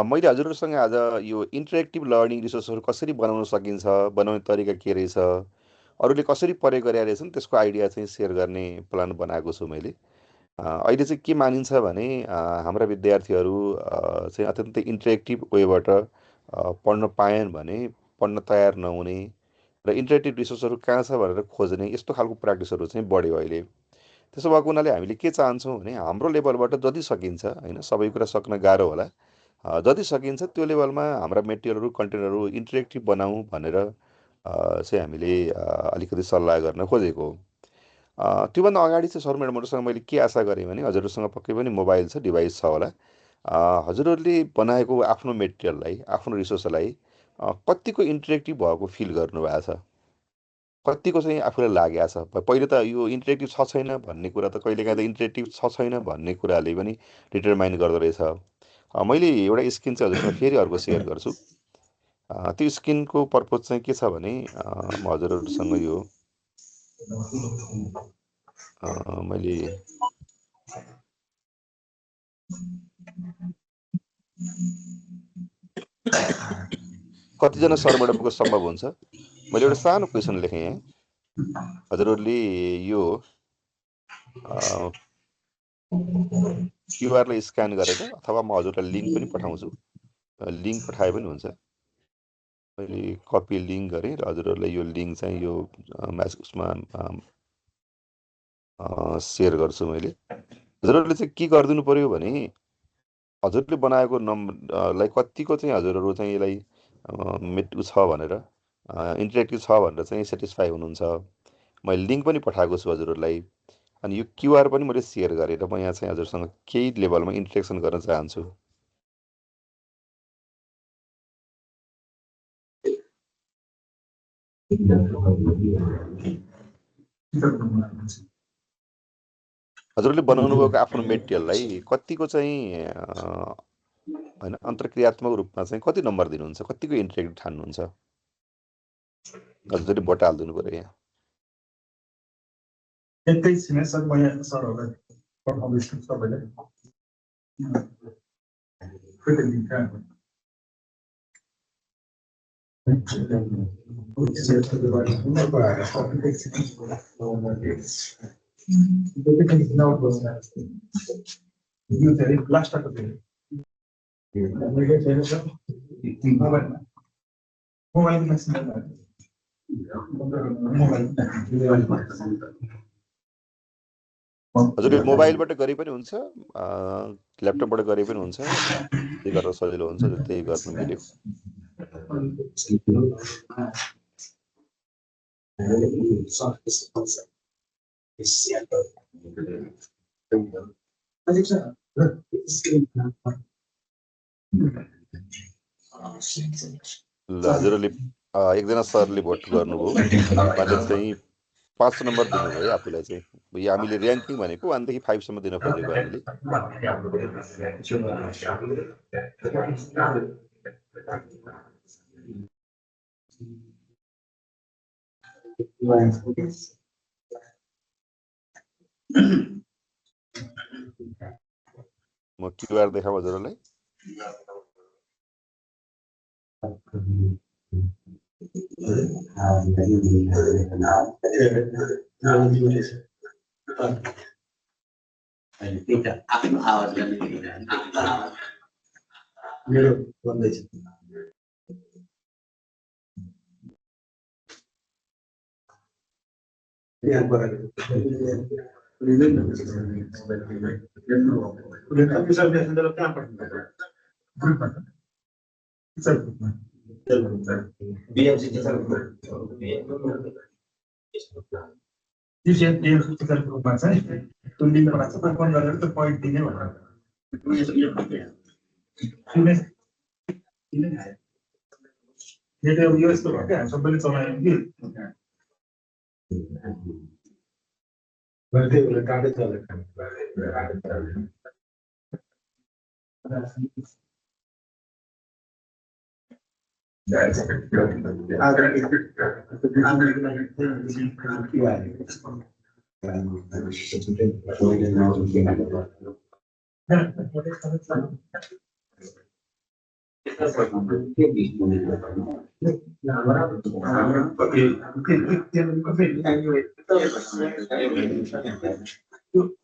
मैले हजुरहरूसँग आज यो इन्टरेक्टिभ लर्निङ रिसोर्सहरू कसरी बनाउन सकिन्छ, बनाउने तरिका के रहेछ, अरूले कसरी प्रयोग गरेका रहेछन् त्यसको आइडिया चाहिँ सेयर गर्ने प्लान बनाएको छु मैले। अहिले चाहिँ के मानिन्छ भने हाम्रा विद्यार्थीहरू चाहिँ अत्यन्तै इन्टरेक्टिभ वेबाट पढ्न पाएन भने पढ्न तयार नहुने र इन्टरेक्टिभ रिसोर्सहरू कहाँ छ भनेर खोज्ने यस्तो खालको प्र्याक्टिसहरू चाहिँ बढ्यो अहिले। त्यसो भएको हुनाले हामीले के चाहन्छौँ भने हाम्रो लेभलबाट जति सकिन्छ होइन, सबै कुरा सक्न गाह्रो होला, जति सकिन्छ त्यो लेभलमा हाम्रा मेटेरियलहरू कन्टेन्टहरू इन्टरेक्टिभ बनाऊँ भनेर चाहिँ हामीले अलिकति सल्लाह गर्न खोजेको हो। त्योभन्दा अगाडि चाहिँ सर म्याडमहरूसँग मैले के आशा गरेँ भने हजुरहरूसँग पक्कै पनि मोबाइल छ, डिभाइस छ होला। हजुरहरूले बनाएको आफ्नो मेटेरियललाई, आफ्नो रिसोर्सलाई कतिको इन्टरेक्टिभ भएको फिल गर्नुभएको छ, कतिको चाहिँ आफूलाई लागेको छ। पहिले त यो इन्टरेक्टिभ छ छैन भन्ने कुरा त कहिलेकाहीँ त इन्टरेक्टिभ छ छैन भन्ने कुराले पनि डिटरमाइन गर्दो रहेछ। मैले एउटा स्क्रिन चाहिँ हजुरसँग फेरि अर्को सेयर गर्छु। त्यो स्क्रिनको पर्पज चाहिँ के छ भने म हजुरहरूसँग यो मैले कतिजना सर म्याडमको सम्भव हुन्छ, मैले एउटा सानो क्वेसन लेखेँ यहाँ। हजुरहरूले यो क्युआरलाई स्क्यान गरेर अथवा म हजुरलाई लिङ्क पनि पठाउँछु, लिङ्क पठाए पनि हुन्छ। मैले कपी लिङ्क गरेँ र हजुरहरूलाई यो लिङ्क चाहिँ यो उसमा सेयर गर्छु मैले। हजुरहरूले चाहिँ के गरिदिनु पऱ्यो भने हजुरले बनाएको नम्बरलाई कतिको चाहिँ हजुरहरू चाहिँ यसलाई उ छ भनेर इन्टरेक्टिभ छ भनेर चाहिँ सेटिस्फाई हुनुहुन्छ। मैले लिङ्क पनि पठाएको छु हजुरहरूलाई, अनि यो क्युआर पनि मैले सेयर गरेर म यहाँ चाहिँ हजुरसँग केही लेभलमा इन्टरेक्सन गर्न चाहन्छु। हजुरले बनाउनु भएको आफ्नो मेटेरियललाई कतिको चाहिँ होइन अन्तर्क्रियात्मक रूपमा चाहिँ कति नम्बर दिनुहुन्छ, कतिको इन्टरेक्टिभ ठान्नुहुन्छ, हजुरले बतालिदिनु पऱ्यो यहाँ। एकैछिन सर, म यहाँ सरहरूलाई पठाउँदैछु सबैलाई। हजुरले मोबाइलबाट गरे पनि हुन्छ, ल्यापटपबाट गरे पनि हुन्छ, जे गर्न सजिलो हुन्छ त्यही गर्नु मिल्यो। ल हजुरहरूले एकजना सरले भोट गर्नुभयो, उहाँले चाहिँ 5 नम्बर दिनुभयो आफूलाई चाहिँ। यो हामीले ऱ्याङ्किङ भनेको 1 देखि 5 सम्म दिन खोजेको हामीले। म क्युआर देखाऊँ हजुरहरूलाई। सबैले चलायो कि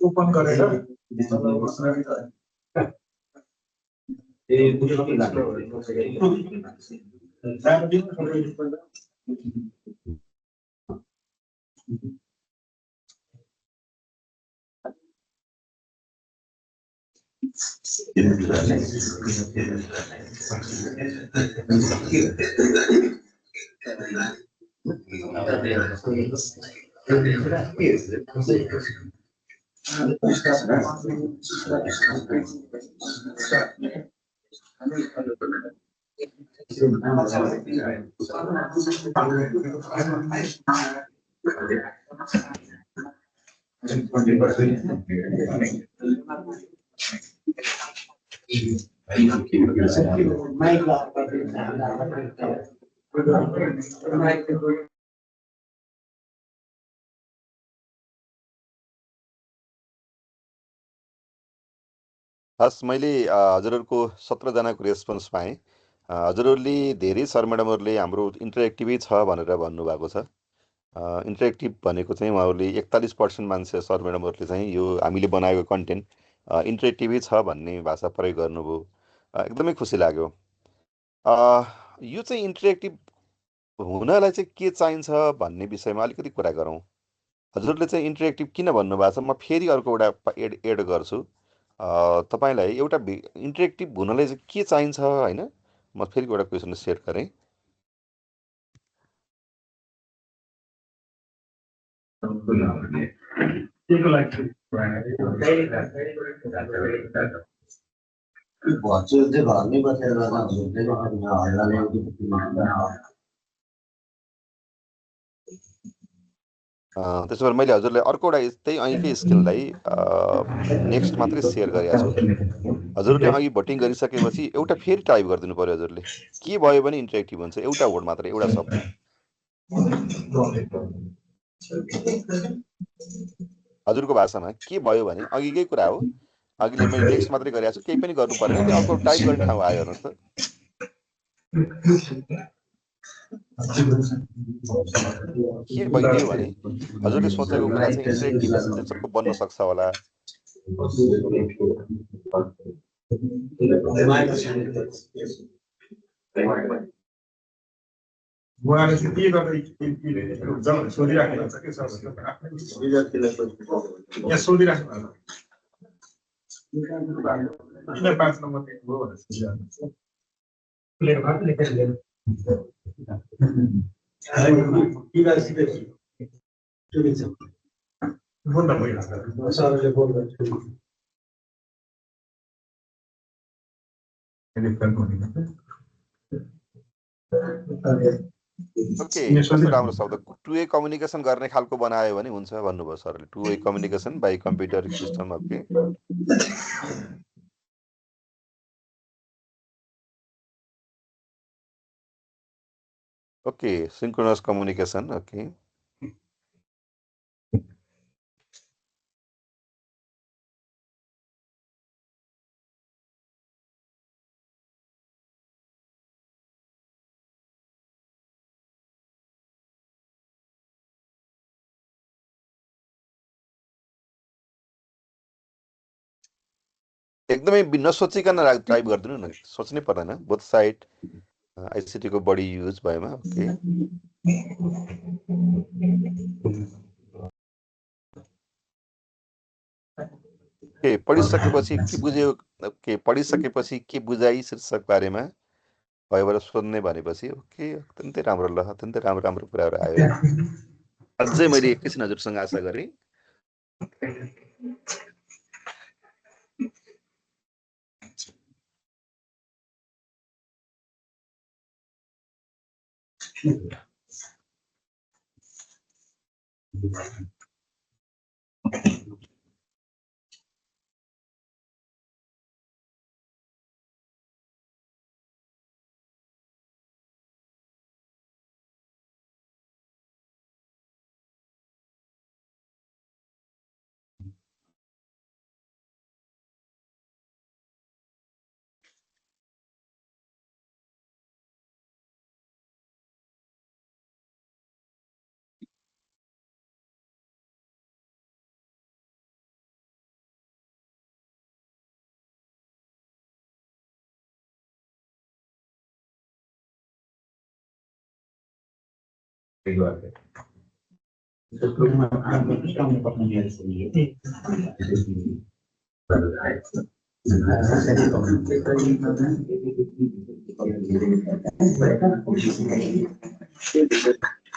ओपन गरेर हस् मैले हजुरहरूको 17जनाको रेस्पोन्स पाएँ। हजुरहरूले धेरै सर म्याडमहरूले हाम्रो इन्टरेक्टिभै छ भनेर भन्नुभएको छ। इन्टरेक्टिभ भनेको चाहिँ उहाँहरूले 41% मान्छे सर म्याडमहरूले चाहिँ यो हामीले बनाएको कन्टेन्ट इन्टरेक्टिभै छ भन्ने भाषा प्रयोग गर्नुभयो। एकदमै खुसी लाग्यो। यो चाहिँ इन्टरेक्टिभ हुनलाई चाहिँ के चाहिन्छ भन्ने विषयमा अलिकति कुरा गरौँ। हजुरले चाहिँ इन्टरेक्टिभ किन भन्नुभएको छ, म फेरि अर्को एउटा एड गर्छु। तपाईँलाई एउटा इन्टरेक्टिभ हुनलाई चाहिँ के चाहिन्छ होइन, म फेरि एउटा क्वेसन सेयर गरेँ। भन्छु चाहिँ घरमै बसेर गर्दा हुँदैन हल्ला ल्याउँदै त्यसो भए मैले हजुरलाई अर्को एउटा त्यही अहिलेकै स्किललाई नेक्स्ट मात्रै सेयर गरेको छु। हजुरले अघि भोटिङ गरिसकेपछि एउटा फेरि टाइप गरिदिनु पर्यो। हजुरले के भयो भने इन्टरेक्टिभ हुन्छ, एउटा वर्ड मात्रै, एउटा शब्द। हजुरको भाषामा के भयो भने अघिकै कुरा हो, अघिले मैले नेक्स्ट मात्रै गरेको छु, केही पनि गर्नु परेन। त्यो अर्को टाइप गर्ने ठाउँ आयो हेर्नुहोस् त। के भइदियो भने हजुरले सोचेको कुरा चाहिँ इन्टरेक्टिभ नेचरको बन्न सक्छ होला। उहाँले चाहिँ के गर्दै हुन्छ भनेर सोधिराख्नु भएको छ कि सर यहाँ सोधिराख्नु भएको किन 5 नम्बर दिनुभयो भनेर सोधिराख्नु छ। बोल्न भइरहेको सरले बोल्नु ओके, कस्तो राम्रो शब्द, टु वे कम्युनिकेसन गर्ने खालको बनायो भने हुन्छ भन्नुभयो सरले। Two way communication by computer system. Okay, okay, synchronous communication. Okay, एकदमै नसोचिकन टाइप गरिदिनु न, सोच्नै पर्दैन। बोथ साइड आइसिटीको बढी युज भएमा। ओके, ओके, पढिसकेपछि के बुझ्यो, ओके, पढिसकेपछि के बुझाइ शीर्षक बारेमा भएबाट सोध्ने भनेपछि ओके, अत्यन्तै राम्रो। ल, अत्यन्तै राम्रो राम्रो कुराहरू आयो। अझै मैले एकैछिन हजुरसँग आशा गरेँ।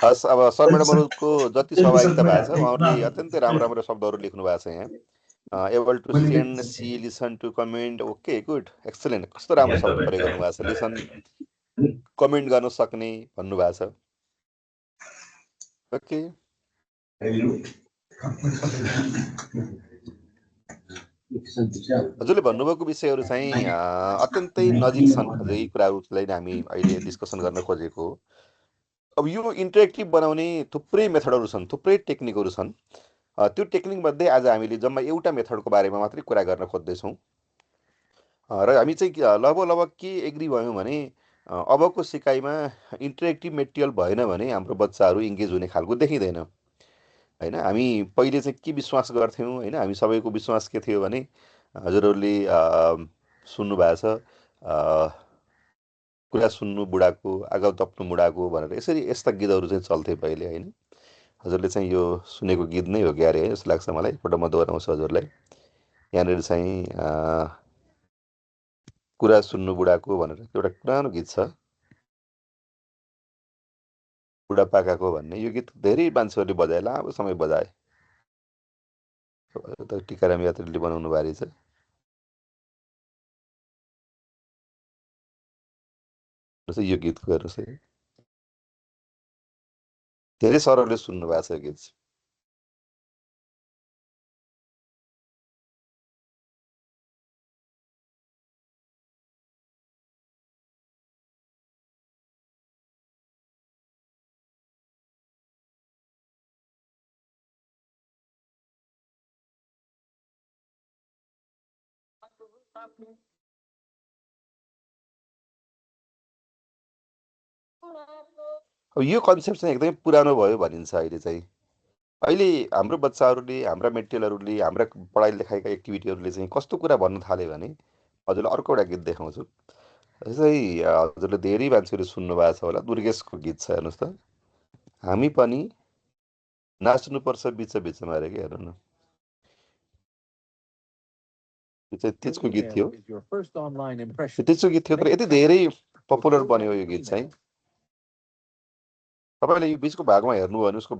हस् अब सर म्याडमहरूको जति सहभागिता भएको छ उहाँहरूले अत्यन्तै राम्रो राम्रो शब्दहरू लेख्नु भएको छ यहाँ able to send see listen to comment okay good excellent कस्तो राम्रो शब्द प्रयोग गर्नुभएको छ लिसन कमेन्ट गर्न सक्ने भन्नुभएको छ ओके हजुरले भन्नुभएको विषयहरू चाहिँ अत्यन्तै नजिक छन् हजुर यी कुराहरूलाई हामी अहिले डिस्कसन गर्न खोजेको हो अब यो इन्टरेक्टिभ बनाउने थुप्रै मेथडहरू छन् थुप्रै टेक्निकहरू छन् त्यो टेक्निकमध्ये आज हामीले जम्मा एउटा मेथडको बारेमा मात्रै कुरा गर्न खोज्दैछौँ र हामी चाहिँ लगभग के एग्री भयौँ भने अबको सिकाइमा इन्टरेक्टिभ मेटेरियल भएन भने हाम्रो बच्चाहरू इङ्गेज हुने खालको देखिँदैन होइन हामी पहिले चाहिँ के विश्वास गर्थ्यौँ होइन हामी सबैको विश्वास के थियो भने हजुरहरूले सुन्नु भएको छ कुरा सुन्नु बुढाको आगो तप्नु बुढाको भनेर यसरी यस्ता गीतहरू चाहिँ चल्थे पहिले होइन हजुरले चाहिँ यो सुनेको गीत नै हो क्यारे है जस्तो लाग्छ मलाई एकपल्ट म दोहोऱ्याउँछु हजुरलाई यहाँनिर चाहिँ कुरा सुन्नु बुढाको भनेर एउटा पुरानो गीत छ बुढापाकाको भन्ने यो गीत धेरै मान्छेहरूले बजाए लामो समय बजाए टिकाराम यात्रीले बनाउनु भएको रहेछ यो गीतको हेर्नुहोस् है धेरै सरहरूले सुन्नु भएको छ यो गीत अब यो कन्सेप्ट चाहिँ एकदमै पुरानो भयो भनिन्छ अहिले चाहिँ अहिले हाम्रो बच्चाहरूले हाम्रा मेटेरियलहरूले हाम्रा पढाइ लेखाइका एक्टिभिटीहरूले चाहिँ कस्तो कुरा भन्न थाल्यो भने हजुरलाई अर्को एउटा गीत देखाउँछु जस्तै हजुरले धेरै मान्छेहरू सुन्नु भएको छ होला दुर्गेशको गीत छ हेर्नुहोस् त हामी पनि नाच्नुपर्छ बिच बिचमा अरे के हेर्नु न त्यो चाहिँ त्यसको गीत थियो त्यसको गीत थियो तर यति धेरै पपुलर बन्यो यो गीत चाहिँ तपाईँले यो बिचको भागमा हेर्नुभयो भने उसको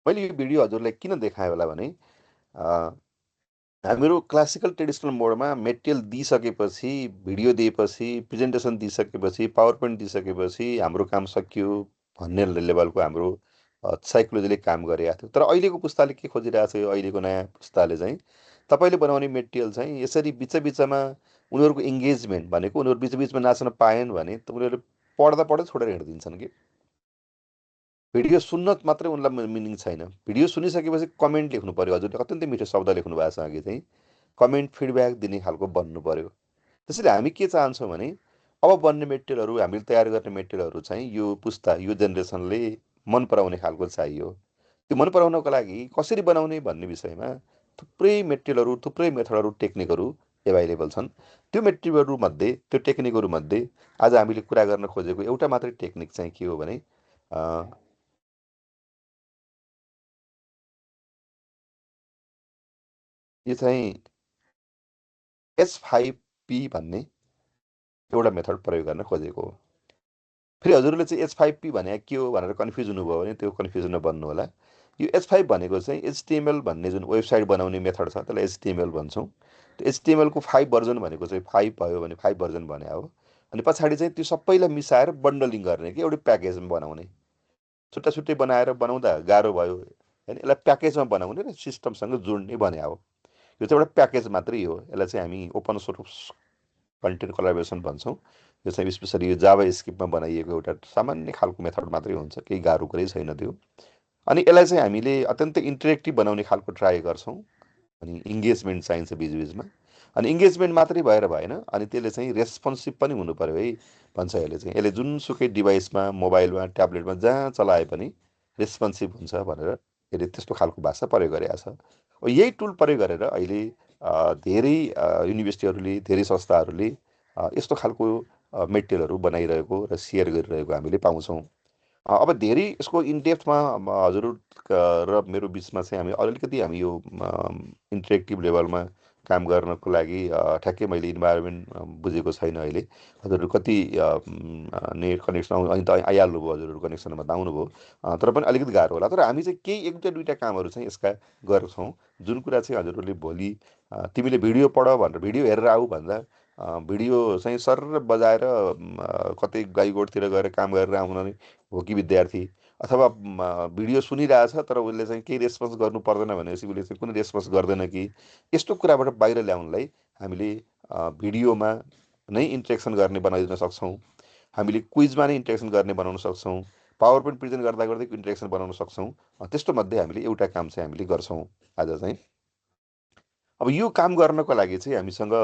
मैले यो भिडियो हजुरलाई किन देखाएँ होला भने हामीहरू क्लासिकल ट्रेडिसनल मोडमा मेटेरियल दिइसकेपछि भिडियो दिएपछि प्रेजेन्टेसन दिइसकेपछि पावर पोइन्ट दिइसकेपछि हाम्रो काम सकियो भन्ने लेभलको हाम्रो साइकोलोजीले काम गरिरहेको थियो तर अहिलेको पुस्ताले के खोजिरहेको छ यो अहिलेको नयाँ पुस्ताले चाहिँ तपाईँले बनाउने मेटेरियल चाहिँ यसरी बिचमा उनीहरूको इङ्गेजमेन्ट भनेको उनीहरू बिचमा नाच्न पाएन भने त उनीहरू पढ्दै छोडेर हिँडिदिन्छन् कि भिडियो सुन्न मात्रै उनलाई मिनिङ छैन भिडियो सुनिसकेपछि कमेन्ट लेख्नु पर्यो हजुरले अत्यन्तै मिठो शब्द लेख्नु भएको छ अघि चाहिँ कमेन्ट फिडब्याक दिने खालको बन्नु पर्यो त्यसैले हामी के चाहन्छौँ भने अब बन्ने मेटेरियलहरू हामीले तयार गर्ने मेटेरियलहरू चाहिँ यो पुस्ता यो जेनेरेसनले मन पराउने खालको चाहियो त्यो मन पराउनको लागि कसरी बनाउने भन्ने विषयमा थुप्रै मेटेरियलहरू थुप्रै मेथडहरू टेक्निकहरू एभाइलेबल छन् त्यो मेटेरियलहरू मध्ये त्यो टेक्निकहरू मध्ये आज हामीले कुरा गर्न खोजेको एउटा मात्रै टेक्निक चाहिँ के हो भने यो चाहिँ H5P भन्ने एउटा मेथड प्रयोग गर्न खोजेको हो फेरि हजुरले चाहिँ H5P भने के हो भनेर कन्फ्युज हुनुभयो भने त्यो कन्फ्युजन नबन्नु होला यो H5 भनेको चाहिँ HTML भन्ने जुन वेबसाइट बनाउने मेथड छ त्यसलाई HTML भन्छौँ त्यो HTML को 5 भर्जन भनेको चाहिँ 5 भयो भने 5 भर्जन भने हो अनि पछाडि चाहिँ त्यो सबैलाई मिसाएर बन्डलिङ गर्ने कि एउटै प्याकेजमा बनाउने छुट्टा छुट्टै बनाएर बनाउँदा गाह्रो भयो हैन यसलाई प्याकेजमा बनाउने र सिस्टमसँग जोड्ने भने हो यो चाहिँ एउटा प्याकेज मात्रै हो यसलाई चाहिँ हामी ओपन सोर्स कन्टेन्ट कोलाबोरेसन भन्छौँ यो चाहिँ स्पेसली यो जाभा स्क्रिप्टमा बनाइएको एउटा सामान्य खालको मेथड मात्रै हुन्छ केही गाह्रो कुरै छैन त्यो अनि यसलाई चाहिँ हामीले अत्यन्तै इन्टरेक्टिभ बनाउने खालको ट्राई गर्छौँ अनि इङ्गेजमेन्ट चाहिन्छ बिचबिचमा अनि इङ्गेजमेन्ट मात्रै भएर भएन अनि त्यसले चाहिँ रेस्पोन्सिभ पनि हुनु पर्यो है भन्छ यसले जुनसुकै डिभाइसमा मोबाइलमा ट्याब्लेटमा जहाँ चलाए पनि रेस्पोन्सिभ हुन्छ भनेर यसले त्यस्तो खालको भाषा प्रयोग गरेको छ। यही टुल प्रयोग गरेर अहिले धेरै युनिभर्सिटीहरूले धेरै संस्थाहरूले यस्तो खालको मेटेरियलहरू बनाइरहेको र सेयर गरिरहेको हामीले पाउँछौँ। अब धेरै यसको इनडेप्थमा हजुर र मेरो बिचमा चाहिँ हामी अलिकति हामी यो इन्टरेक्टिभ लेभलमा काम गर्नको लागि ठ्याक्कै मैले इन्भाइरोमेन्ट बुझेको छैन अहिले। हजुरहरू कति नेट कनेक्सन अनि त आइहाल्नुभयो, हजुरहरू कनेक्सनमा त आउनुभयो, तर पनि अलिकति गाह्रो होला। तर हामी चाहिँ केही एक दुईवटा कामहरू चाहिँ यसका गर्छौँ, जुन कुरा चाहिँ हजुरहरूले भोलि तिमीले भिडियो पढ भनेर भिडियो हेरेर आऊ भन्दा भिडियो चाहिँ सर बजाएर कतै गाईगोठतिर गएर काम गरेर आउन हो कि विद्यार्थी, अथवा भिडियो सुनिरहेछ तर उसले चाहिँ केही रेस्पोन्स गर्नु पर्दैन भनेपछि उसले चाहिँ कुनै रेस्पोन्स गर्दैन कि, यस्तो कुराबाट बाहिर ल्याउनलाई हामीले भिडियोमा नै इन्ट्रेक्सन गर्ने बनाइदिन सक्छौँ, हामीले क्विजमा नै इन्ट्रेक्सन गर्ने बनाउन सक्छौँ, पावर पोइन्ट प्रेजेन्ट गर्दा गर्दै इन्ट्रेक्सन बनाउन सक्छौँ। त्यस्तो मध्ये हामीले एउटा काम चाहिँ हामीले गर्छौँ आज चाहिँ। अब यो काम गर्नको लागि चाहिँ हामीसँग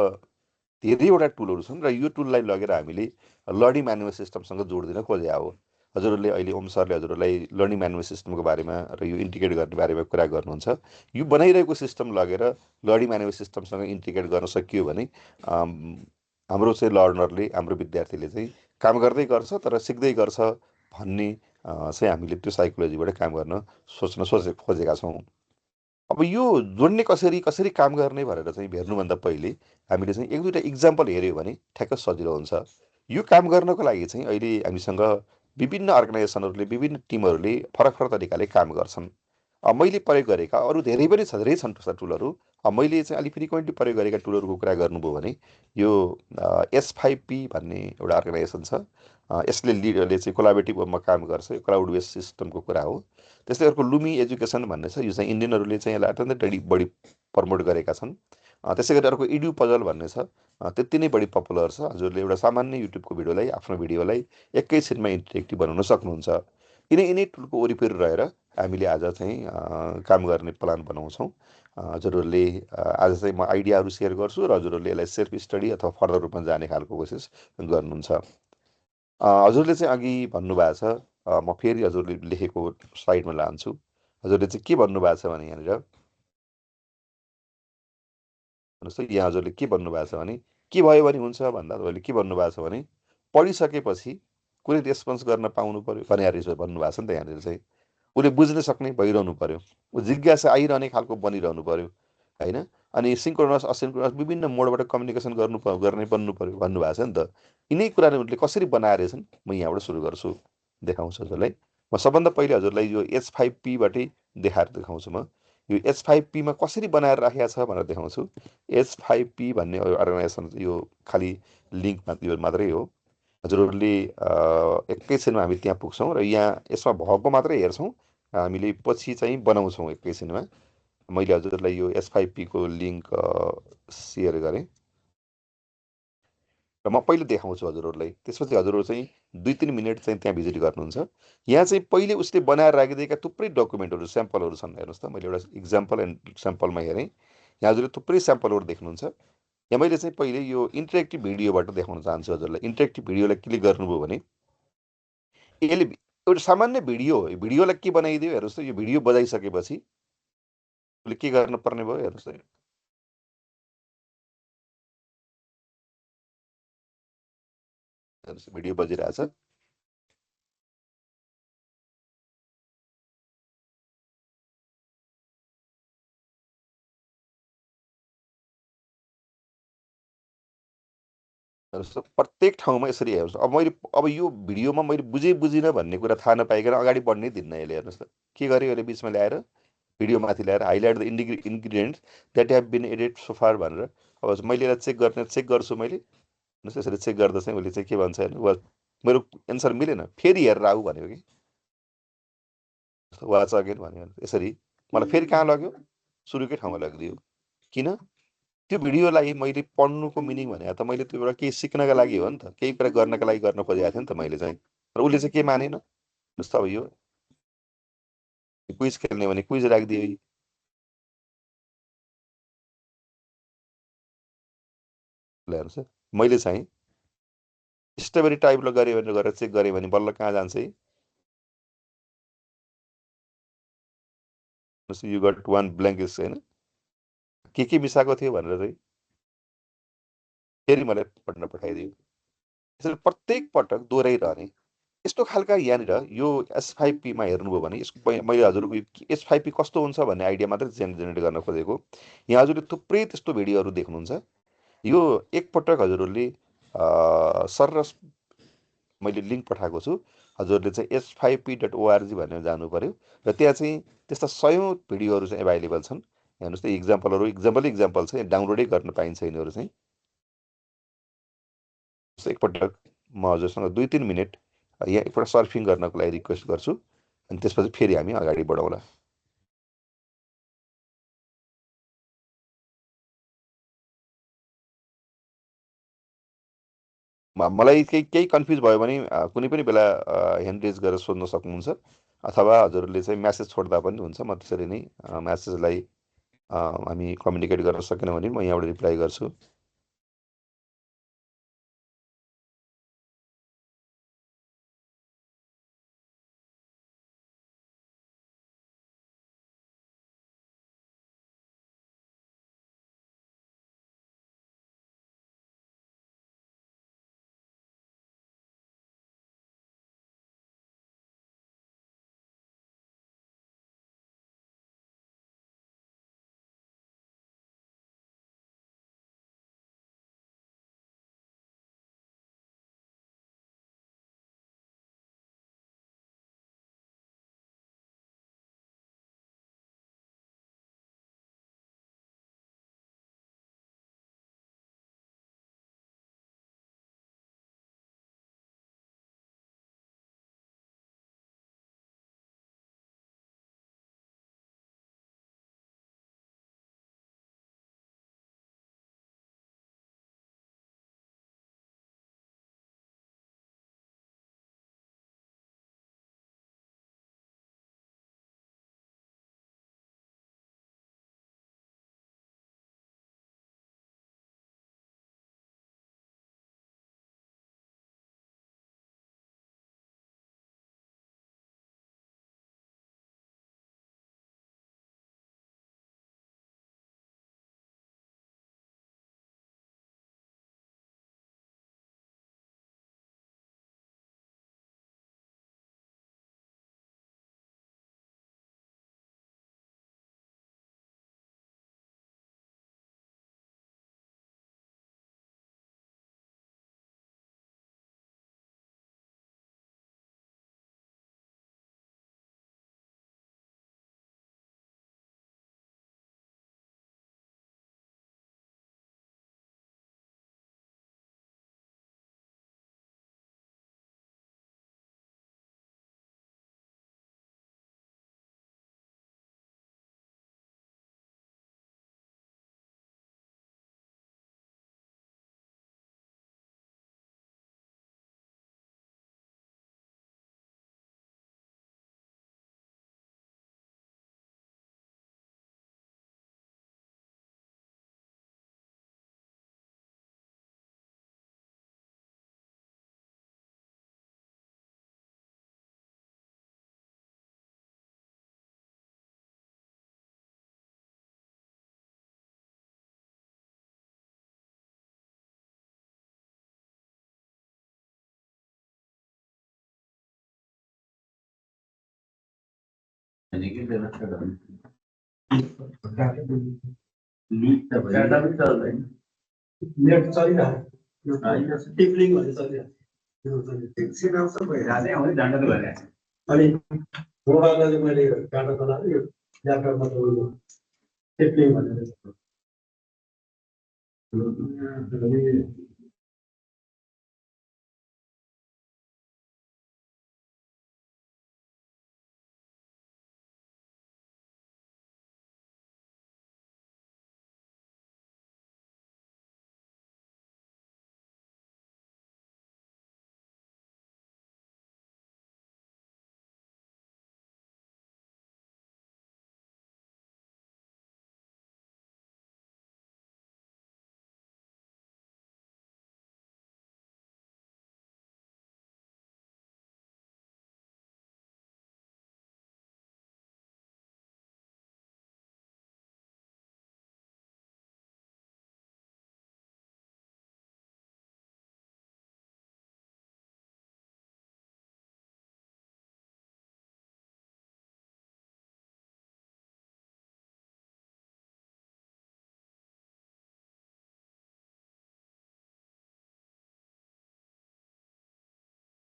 धेरैवटा टुलहरू छन् र यो टुललाई लगेर हामीले लर्निङ म्यानुअल सिस्टमसँग जोडिदिन खोजेका हो। हजुरहरूले अहिले ओम सरले हजुरहरूलाई लर्निङ म्यानुअल सिस्टमको बारेमा र यो इन्टिग्रेट गर्ने बारेमा कुरा गर्नुहुन्छ। यो बनाइरहेको सिस्टम लगेर लर्निङ म्यानुअल सिस्टमसँग इन्टिग्रेट गर्न सकियो भने हाम्रो चाहिँ लर्नरले, हाम्रो विद्यार्थीले चाहिँ काम गर्दै गर्छ तर सिक्दै गर्छ भन्ने चाहिँ हामीले त्यो साइकोलोजीबाट काम गर्न खोजेका छौँ। अब यो जोड्ने कसरी कसरी काम गर्ने भनेर चाहिँ हेर्नुभन्दा पहिले हामीले चाहिँ एक दुईवटा इक्जाम्पल हेऱ्यो भने ठ्याक्क सजिलो हुन्छ। यो काम गर्नको लागि चाहिँ अहिले हामीसँग विभिन्न अर्गनाइजेसनहरूले, विभिन्न टिमहरूले फरक फरक तरिकाले काम गर्छन्। मैले प्रयोग गरेका अरू धेरै पनि धेरै छन् टुलहरू। मैले चाहिँ अलिक फ्रिक्वेन्टली प्रयोग गरेका टुलहरूको कुरा गर्नुभयो भने यो S5P भन्ने एउटा अर्गनाइजेसन छ। यसले चाहिँ कोलाबरेटिभमा काम गर्छ, यो क्लाउड बेस्ड सिस्टमको कुरा हो। त्यस्तै अर्को लुमी एजुकेसन भन्ने छ, यो चाहिँ इन्डियनहरूले चाहिँ यसलाई अत्यन्तै बढी प्रमोट गरेका छन्। त्यसै गरी अर्को इड्यु पजल भन्ने छ, त्यति नै बढी पपुलर छ। हजुरले एउटा सामान्य युट्युबको भिडियोलाई, आफ्नो भिडियोलाई एकैछिनमा इन्टरेक्टिभ बनाउन सक्नुहुन्छ। यिनै टुलको वरिपरि रहेर हामीले आज चाहिँ काम गर्ने प्लान बनाउँछौँ। हजुरहरूले आज चाहिँ म आइडियाहरू सेयर गर्छु र हजुरहरूले यसलाई सेल्फ स्टडी अथवा फर्दर रूपमा जाने खालको कोसिस गर्नुहुन्छ। हजुरले चाहिँ अघि भन्नुभएको छ, म फेरि हजुरले लेखेको स्लाइडमा लान्छु। हजुरले चाहिँ के भन्नुभएको छ भने यहाँनिर हेर्नुहोस् त, यहाँ हजुरले के भन्नुभएको छ भने के भयो भने हुन्छ भन्दा तपाईँले के भन्नुभएको छ भने पढिसकेपछि कुनै रेस्पोन्स गर्न पाउनु पर्यो भनेर भन्नुभएको छ नि त। यहाँनिर चाहिँ उसले बुझ्न सक्ने भइरहनु पर्यो, ऊ जिज्ञासा आइरहने खालको बनिरहनु पर्यो होइन। अनि सिङ्क्रोनस असिङ्क्रोनस विभिन्न मोडबाट कम्युनिकेसन गर्ने बन्नु पर्यो भन्नुभएको छ नि त। यिनै कुराले उनले कसरी बनाएर छन् म यहाँबाट सुरु गर्छु, देखाउँछु हजुरलाई। म सबभन्दा पहिले हजुरलाई यो H5P बाटै देखाउँछु। म यो H5P कसरी बनाएर राखेको छ भनेर देखाउँछु। H5P भन्ने अर्गनाइजेसन यो खालि लिङ्क यो मात्रै हो। हजुरहरूले एकैछिनमा हामी त्यहाँ पुग्छौँ र यहाँ यसमा भएको मात्रै हेर्छौँ, हामीले पछि चाहिँ बनाउँछौँ एकैछिनमा। मैले हजुरलाई यो S5P लिङ्क सेयर गरेँ र म पहिले देखाउँछु हजुरहरूलाई। त्यसपछि हजुरहरू चाहिँ 2-3 मिनट चाहिँ त्यहाँ भिजिट गर्नुहुन्छ। यहाँ चाहिँ पहिले उसले बनाएर राखिदिएका थुप्रै डकुमेन्टहरू, स्याम्पलहरू छन्। हेर्नुहोस् त, मैले एउटा इक्जाम्पल एन्ड स्याम्पलमा हेरेँ। यहाँ हजुरले थुप्रै स्याम्पलहरू देख्नुहुन्छ। यहाँ मैले चाहिँ पहिले यो इन्टरेक्टिभ भिडियोबाट देखाउन चाहन्छु हजुरलाई। इन्टरेक्टिभ भिडियोलाई क्लिक गर्नुभयो भने यसले एउटा सामान्य भिडियो हो। भिडियोलाई के बनाइदियो हेर्नुहोस् त, यो भिडियो बजाइसकेपछि उसले के गर्नुपर्ने भयो हेर्नुहोस् त। भिडियो बजिरहेछ। प्रत्येक ठाउँमा यसरी हेर्नुहोस्। अब यो भिडियोमा मैले बुझिनँ भन्ने कुरा थाहा नपाइकन अगाडि बढ्नै दिन्न यसले। हेर्नुहोस् त के गर्यो यसले, बिचमा ल्याएर भिडियो माथि ल्याएर highlight the ingredients that have been added so far भनेर। अब मैले यसलाई चेक गर्छु मैले। हेर्नुहोस् यसरी चेक गर्दा चाहिँ उसले चाहिँ के भन्छ हेर्नु, मेरो एन्सर मिलेन, फेरि हेरेर आऊ भन्यो कि वाच अगेन भन्यो। यसरी मलाई फेरि कहाँ लग्यो, सुरुकै ठाउँमा लगिदियो। किन? त्यो भिडियोलाई मैले पढ्नुको मिनिङ भने त मैले त्योबाट केही सिक्नका लागि हो नि त, केही कुरा गर्नका लागि गर्न खोजेको थिएँ नि त मैले चाहिँ। र उसले चाहिँ के मानेन। जस्तो अब यो क्विज खेल्ने भने क्विज राखिदियो। हेर्नुहोस् मैले चाहिँ स्ट्रबेरी टाइपले गरेँ भनेर गरेर चेक गरेँ भने बल्ल कहाँ जान्छ है। यु गट वान ब्ल्याङ्क होइन के मिसाएको थियो भनेर चाहिँ फेरि मलाई पढ्न पठाइदियो। त्यसरी प्रत्येक पटक दोहोऱ्याइरहने यस्तो खालका यहाँनिर यो S5P मा हेर्नुभयो भने यसको मैले हजुरको S5P कस्तो हुन्छ भन्ने आइडिया मात्रै जेनेरेट गर्न खोजेको। यहाँ हजुरले थुप्रै त्यस्तो भिडियोहरू देख्नुहुन्छ। यो एकपटक हजुरहरूले सर मैले लिङ्क पठाएको छु, हजुरहरूले चाहिँ s5p.org भनेर जानु पर्यो र त्यहाँ चाहिँ त्यस्ता सयौँ भिडियोहरू चाहिँ एभाइलेबल छन्। हेर्नुहोस् त इक्जाम्पल छ, डाउनलोडै गर्न पाइन्छ यिनीहरू चाहिँ। एकपटक म हजुरसँग 2-3 मिनट यहाँ एकपल्ट सर्फिङ गर्नको लागि रिक्वेस्ट गर्छु अनि त्यसपछि फेरि हामी अगाडि बढौँला। मलाई केही कन्फ्युज भयो भने कुनै पनि बेला ह्यान्ड रेज गरेर सोध्न सक्नुहुन्छ, अथवा हजुरहरूले चाहिँ म्यासेज छोड्दा पनि हुन्छ। म त्यसरी नै म्यासेजलाई हामी कम्युनिकेट गर्न सकेनौँ भने म यहाँबाट रिप्लाई गर्छु। नेट चलिरहेको टिप्लिङ भन्ने चलिरहेको अनि मोबाइलमा चाहिँ मैले डाटा चलाएको यो ल्यापटपमा त टिप्लिङ भनेर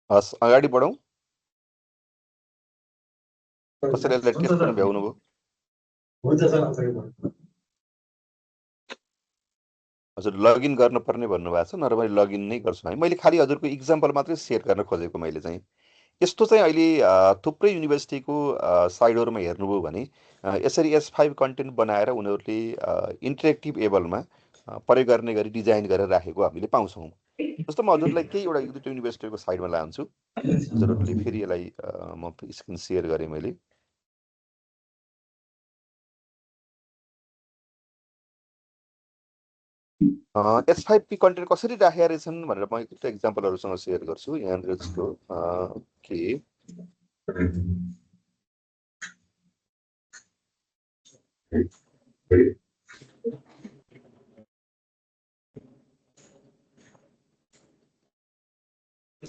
हस् अगाडि बढौँ। कसैले यसलाई हुन्छ टेस्ट सर, गर्न भ्याउनु भयो? हुन्छ सर, अगाडि बढ्नु। हजुर लगइन गर्नुपर्ने भन्नुभएको छ, नत्र मैले लगइन नै गर्छु है। मैले खालि हजुरको इक्जाम्पल मात्रै सेयर गर्न खोजेको। मैले चाहिँ यस्तो चाहिँ अहिले थुप्रै युनिभर्सिटीको साइडहरूमा हेर्नुभयो भने यसरी S5 कन्टेन्ट बनाएर उनीहरूले इन्टरेक्टिभ एबलमा प्रयोग गर्ने गरी डिजाइन गरेर राखेको हामीले पाउँछौँ। जस्तो म हजुरलाई केही एउटा एक दुईवटा युनिभर्सिटीको साइडमा लान्छु। हजुरहरूले फेरि यसलाई म स्क्रिन सेयर गरेँ मैले। S5P कन्टेन्ट कसरी राखेका रहेछन् भनेर म एक इक्जाम्पलहरूसँग सेयर गर्छु। यहाँनिर जस्तो के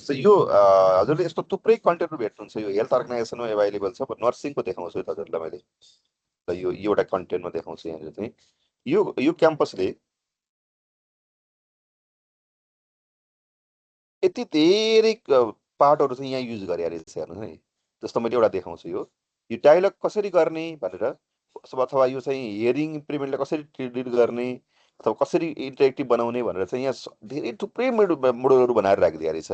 यो हजुरले यस्तो थुप्रै कन्टेन्टहरू भेट्नुहुन्छ। यो हेल्थ अर्गनाइजेसनमा एभाइलेबल छ। नर्सिङको देखाउँछु हजुरलाई मैले। यो एउटा कन्टेन्टमा देखाउँछु। यहाँनिर चाहिँ यो क्याम्पसले यति धेरै पार्टहरू चाहिँ यहाँ युज गरे रहेछ। हेर्नुहोस् है, जस्तो मैले एउटा देखाउँछु। यो डायलग कसरी गर्ने भनेर, अथवा यो चाहिँ हियरिङ इम्प्रुभमेन्टलाई कसरी ट्रिट गर्ने अथवा कसरी इन्टरेक्टिभ बनाउने भनेर चाहिँ यहाँ धेरै थुप्रै मोडलहरू बनाएर राखिदिएको रहेछ।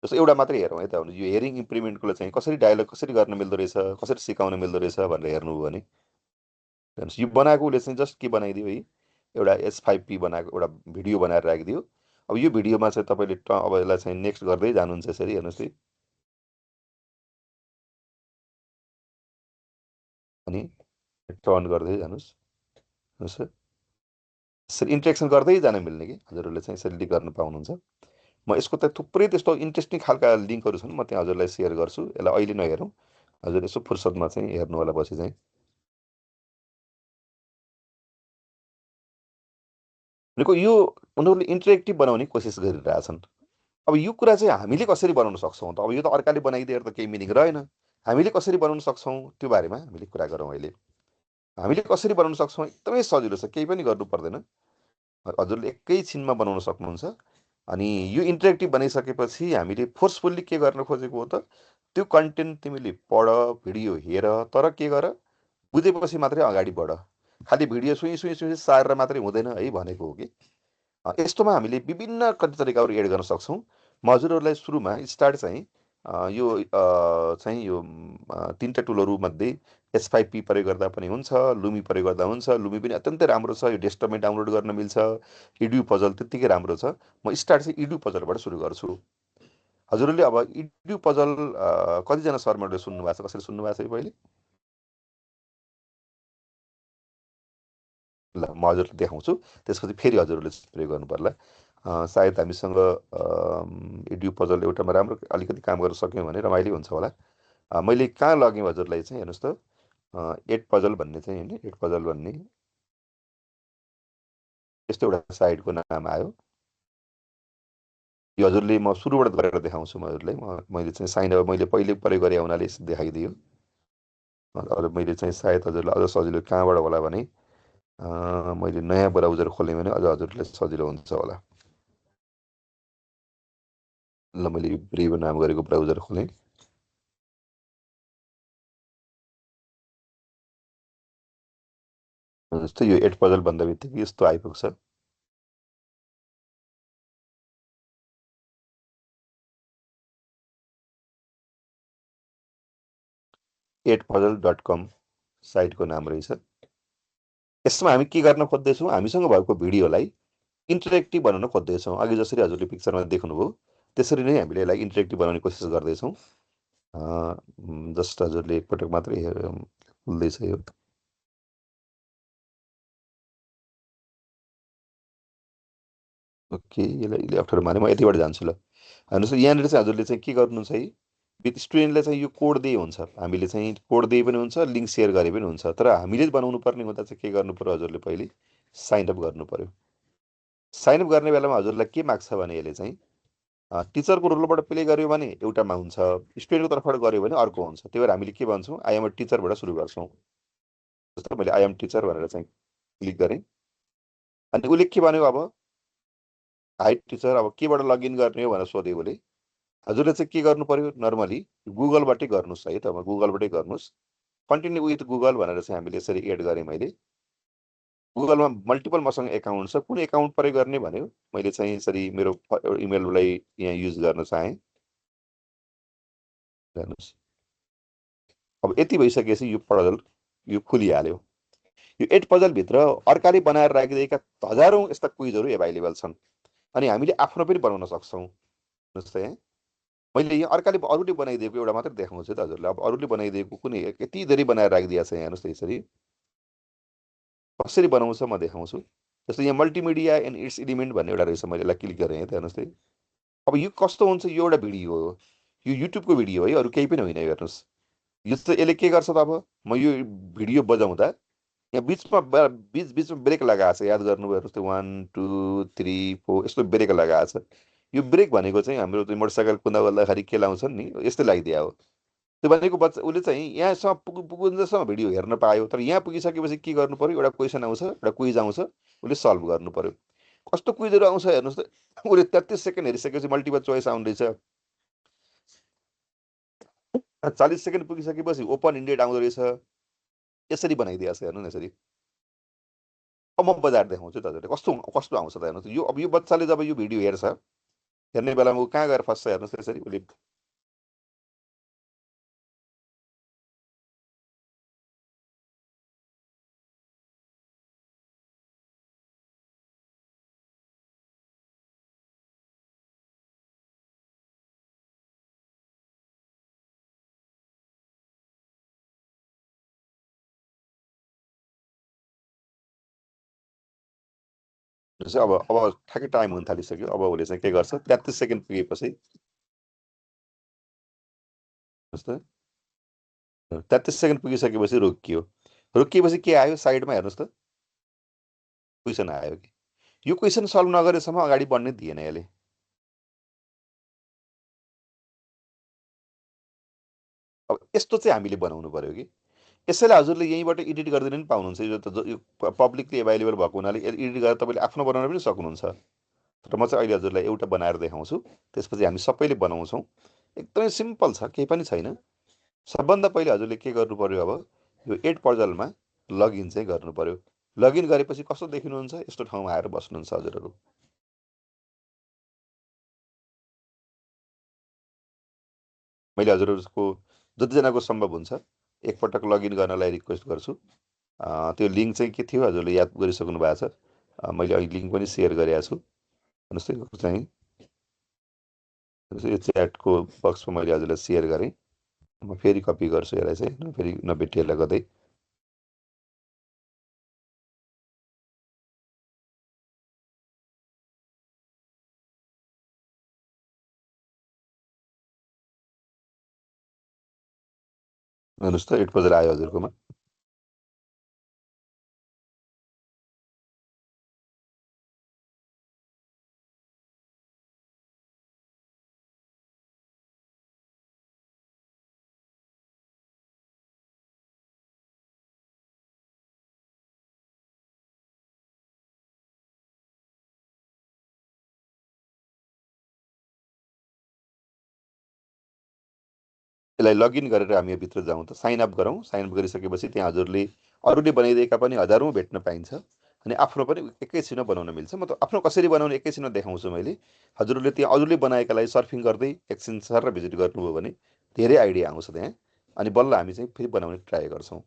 जस्तो एउटा मात्रै हेरौँ है त। यो हियरिङ इम्प्रुभमेन्टको चाहिँ कसरी डायलग कसरी गर्न मिल्दो रहेछ, कसरी सिकाउन मिल्दो रहेछ भनेर हेर्नुभयो भने हेर्नुहोस्, यो बनाएको उसले चाहिँ जस्ट के बनाइदियो है, एउटा S5P बनाएको एउटा भिडियो बनाएर राखिदियो। अब यो भिडियोमा चाहिँ तपाईँले अब यसलाई चाहिँ नेक्स्ट गर्दै जानुहुन्छ। यसरी हेर्नुहोस् है, अनि टर्न गर्दै जानुहोस्। यसरी इन्ट्रेक्सन गर्दै जान मिल्ने कि हजुरहरूले चाहिँ यसरी गर्न पाउनुहुन्छ। म यसको त थुप्रै त्यस्तो इन्ट्रेस्टिङ खालका लिङ्कहरू छन्, म त्यहाँ हजुरलाई सेयर गर्छु। यसलाई अहिले नहेरौँ, हजुर यसो फुर्सदमा चाहिँ हेर्नु होला पछि चाहिँ। भनेको यो उनीहरूले इन्टरेक्टिभ बनाउने कोसिस गरिरहेछन्। अब यो कुरा चाहिँ हामीले कसरी बनाउन सक्छौँ त? अब यो त अर्काले बनाइदिएर त केही मिनिङ रहेन। हामीले कसरी बनाउन सक्छौँ त्यो बारेमा हामीले कुरा गरौँ अहिले। हामीले कसरी बनाउन सक्छौँ? एकदमै सजिलो छ, केही पनि गर्नु पर्दैन। हजुरले एकैछिनमा बनाउन सक्नुहुन्छ। अनि यो इन्टरेक्टिभ बनाइसकेपछि हामीले फोर्सफुल्ली के गर्न खोजेको हो त, त्यो कन्टेन्ट तिमीले पढ, भिडियो हेर, तर के गर, बुझेपछि मात्रै अगाडि बढ। खालि भिडियो सुई सुई सुई सारेर मात्रै हुँदैन है भनेको हो कि। यस्तोमा हामीले विभिन्न कति तरिकाहरू एड गर्न सक्छौँ। म हजुरहरूलाई सुरुमा स्टार्ट चाहिँ यो चाहिँ यो तिनवटा टुलहरू मध्ये S5P प्रयोग गर्दा पनि हुन्छ, लुमी प्रयोग गर्दा हुन्छ। लुमी पनि अत्यन्तै राम्रो छ, यो डेस्कटपमै डाउनलोड गर्न मिल्छ। इड्यु पजल त्यत्तिकै राम्रो छ। म स्टार्ट चाहिँ इड्यु पजलबाट सुरु गर्छु। हजुरहरूले अब इड्यु पजल कतिजना सरहरूले सुन्नु भएको छ? कसैले सुन्नु भएको छ यो पहिले? ल म हजुरलाई देखाउँछु, त्यसपछि फेरि हजुरहरूले प्रयोग गर्नु पर्ला। सायद हामीसँग इड्यु पजल एउटामा राम्रो अलिकति काम गर्न सक्यौँ भने रमाइलो हुन्छ होला। मैले कहाँ लगेँ हजुरलाई चाहिँ हेर्नुहोस् त, एड पजल भन्ने चाहिँ होइन, एड पजल भन्ने यस्तो एउटा साइटको नाम आयो। यो हजुरले म सुरुबाट गरेर देखाउँछु। म हजुरलाई मैले चाहिँ साइन अब मैले पहिले प्रयोग गरेँ हुनाले देखाइदियो। अब मैले चाहिँ सायद हजुरलाई अझ सजिलो कहाँबाट होला भने मैले नयाँ ब्राउजर खोलेँ भने अझ हजुरलाई सजिलो हुन्छ होला। ल मैले ब्रेभ नाम गरेको ब्राउजर खोलेँ। जस्तै यो एड पजल भन्दा बित्तिकै यस्तो आइपुग्छ। edpuzzle.com साइटको नाम रहेछ। यसमा हामी के गर्न खोज्दैछौँ? हामीसँग भएको भिडियोलाई इन्टरेक्टिभ बनाउन खोज्दैछौँ। अघि जसरी हजुरले पिक्चरमा देख्नुभयो त्यसरी नै हामीले यसलाई इन्टरेक्टिभ बनाउने कोसिस गर्दैछौँ। जस्ट हजुरले एकपटक मात्रै खुल्दैछ यो। ओके, यसलाई अप्ठ्यारो माने म यतिबाट जान्छु। ल हेर्नुहोस्, यहाँनिर चाहिँ हजुरले चाहिँ के गर्नुहुन्छ है, विथ स्टुडेन्टलाई चाहिँ यो कोड दिए हुन्छ। हामीले चाहिँ कोड दिए पनि हुन्छ, लिङ्क सेयर गरे पनि हुन्छ। तर हामीले बनाउनु पर्ने हुँदा चाहिँ के गर्नु पर्यो, हजुरले पहिले साइनअप गर्नु पर्यो। साइनअप गर्ने बेलामा हजुरलाई के माग्छ भने यसले चाहिँ टिचरको रोलबाट प्ले गर्यो भने एउटामा हुन्छ, स्टुडेन्टको तर्फबाट गर्यो भने अर्को हुन्छ। त्यही भएर हामीले के भन्छौँ, आई एम अ टिचरबाट सुरु गर्छौँ। जस्तो मैले आई एम टिचर भनेर चाहिँ क्लिक गरेँ, अनि उसले के भन्यो, अब हाई टिचर, अब केबाट लगइन गर्ने हो भनेर सोध्यो उसले। हजुरले चाहिँ के गर्नु पर्यो नर्मली गुगलबाटै गर्नुहोस् है त गुगलबाटै गर्नुहोस् कन्टिन्यू विथ गुगल भनेर चाहिँ हामीले यसरी एड गरेँ मैले गुगलमा मल्टिपल मसँग एकाउन्ट छ कुन एकाउन्ट प्रयोग गर्ने भन्यो मैले चाहिँ यसरी मेरो इमेललाई यहाँ युज गर्न चाहेँ हेर्नुहोस् अब यति भइसकेपछि यो पजल यो खुलिहाल्यो यो 8 पजलभित्र अर्काले बनाएर राखिदिएका हजारौँ यस्ता क्विजहरू एभाइलेबल छन् अनि हामीले आफ्नो पनि बनाउन सक्छौँ जस्तै मैले यहाँ अर्काले अरूले बनाइदिएको एउटा मात्रै देखाउँछु त हजुरलाई अब अरूले बनाइदिएको कुनै यति धेरै बनाएर राखिदिएको छ यहाँ हेर्नुहोस् त यसरी कसरी बनाउँछ म देखाउँछु जस्तै यहाँ मल्टिमिडिया एन्ड इट्स इलिमेन्ट भन्ने एउटा रहेछ मैले यसलाई क्लिक गरेँ त हेर्नुहोस् त अब यो कस्तो हुन्छ यो एउटा भिडियो हो यो युट्युबको भिडियो है अरू केही पनि होइन हेर्नुहोस् यो चाहिँ यसले के गर्छ त अब म यो भिडियो बजाउँदा यहाँ बिचमा ब्रेक लगाएको छ याद गर्नुभयो हेर्नुहोस् त 1 2 3 4 यस्तो ब्रेक लगाएको छ यो ब्रेक भनेको चाहिँ हाम्रो त्यो मोटरसाइकल कुदाउँदा गर्दाखेरि के लाउँछन् नि यस्तै लगाइदिया हो त्यो भनेको बच्चा उसले चाहिँ यहाँसम्म पुगुन्जेलसम्म भिडियो हेर्न पायो तर यहाँ पुगिसकेपछि के गर्नु पर्यो एउटा क्वेसन आउँछ एउटा क्विज आउँछ उसले सल्भ गर्नु पर्यो कस्तो क्विजहरू आउँछ हेर्नुहोस् त उसले 33 सेकेन्ड हेरिसकेपछि मल्टिपल चोइस आउँदैछ 40 सेकेन्ड पुगिसकेपछि ओपन इन्डेड आउँदो रहेछ यसरी बनाइदिएको छ हेर्नु न यसरी अब म बजाएर देखाउँछु त हजुरले कस्तो कस्तो आउँछ त हेर्नुहोस् यो अब यो बच्चाले जब यो भिडियो हेर्छ हेर्ने बेलामा ऊ कहाँ गएर फस्छ हेर्नुहोस् त यसरी उसले अब ठ्याक्कै टाइम हुन थालिसक्यो अब उसले चाहिँ के गर्छ 33 सेकेन्ड पुगेपछि 33 सेकेन्ड पुगिसकेपछि रोकियो रोकिएपछि के आयो साइडमा हेर्नुहोस् त क्वेसन आयो कि यो क्वेसन सल्भ नगरेसम्म अगाडि बढ्नै दिएन यसले अब यस्तो चाहिँ हामीले बनाउनु पर्यो कि यसैलाई हजुरले यहीँबाट एडिट गरिदिनु पनि पाउनुहुन्छ यो पब्लिकली एभाइलेबल भएको हुनाले एडिट गरेर तपाईँले आफ्नो बनाउन पनि सक्नुहुन्छ र म चाहिँ अहिले हजुरलाई एउटा बनाएर देखाउँछु त्यसपछि हामी सबैले बनाउँछौँ एकदमै सिम्पल छ केही पनि छैन सबभन्दा पहिले हजुरले के गर्नु पर्यो अब यो 8 पजलमा लगइन चाहिँ गर्नु पर्यो लगइन गरेपछि कस्तो देखिनुहुन्छ यस्तो ठाउँमा आएर बस्नुहुन्छ हजुरहरू मैले हजुरहरूको जतिजनाको सम्भव हुन्छ एकपटक लगइन गर्नलाई रिक्वेस्ट गर्छु त्यो लिङ्क चाहिँ के थियो हजुरले याद गरिसक्नु भएको छ मैले अहिले लिङ्क पनि सेयर गरेको छु हेर्नुहोस् त यो चाहिँ यो च्याटको बक्समा मैले हजुरलाई सेयर गरेँ म फेरि कपी गर्छु यसलाई चाहिँ फेरि नभेटिएला गर्दै हेर्नुहोस् त 8 बजेर आयो हजुरकोमा यसलाई लगइन गरेर हामी भित्र जाउँ त साइन अप गरौँ साइन अप गरिसकेपछि त्यहाँ हजुरले अरूले बनाइदिएका पनि हजारौँ भेट्न पाइन्छ अनि आफ्नो पनि एकैछिनमा बनाउन मिल्छ म त आफ्नो कसरी बनाउने एकैछिनमा देखाउँछु मैले हजुरले त्यहाँ अरूले बनाएकालाई सर्फिङ गर्दै एकछिन सर भिजिट गर्नुभयो भने धेरै आइडिया आउँछ त्यहाँ अनि बल्ल हामी चाहिँ फेरि बनाउने ट्राई गर्छौँ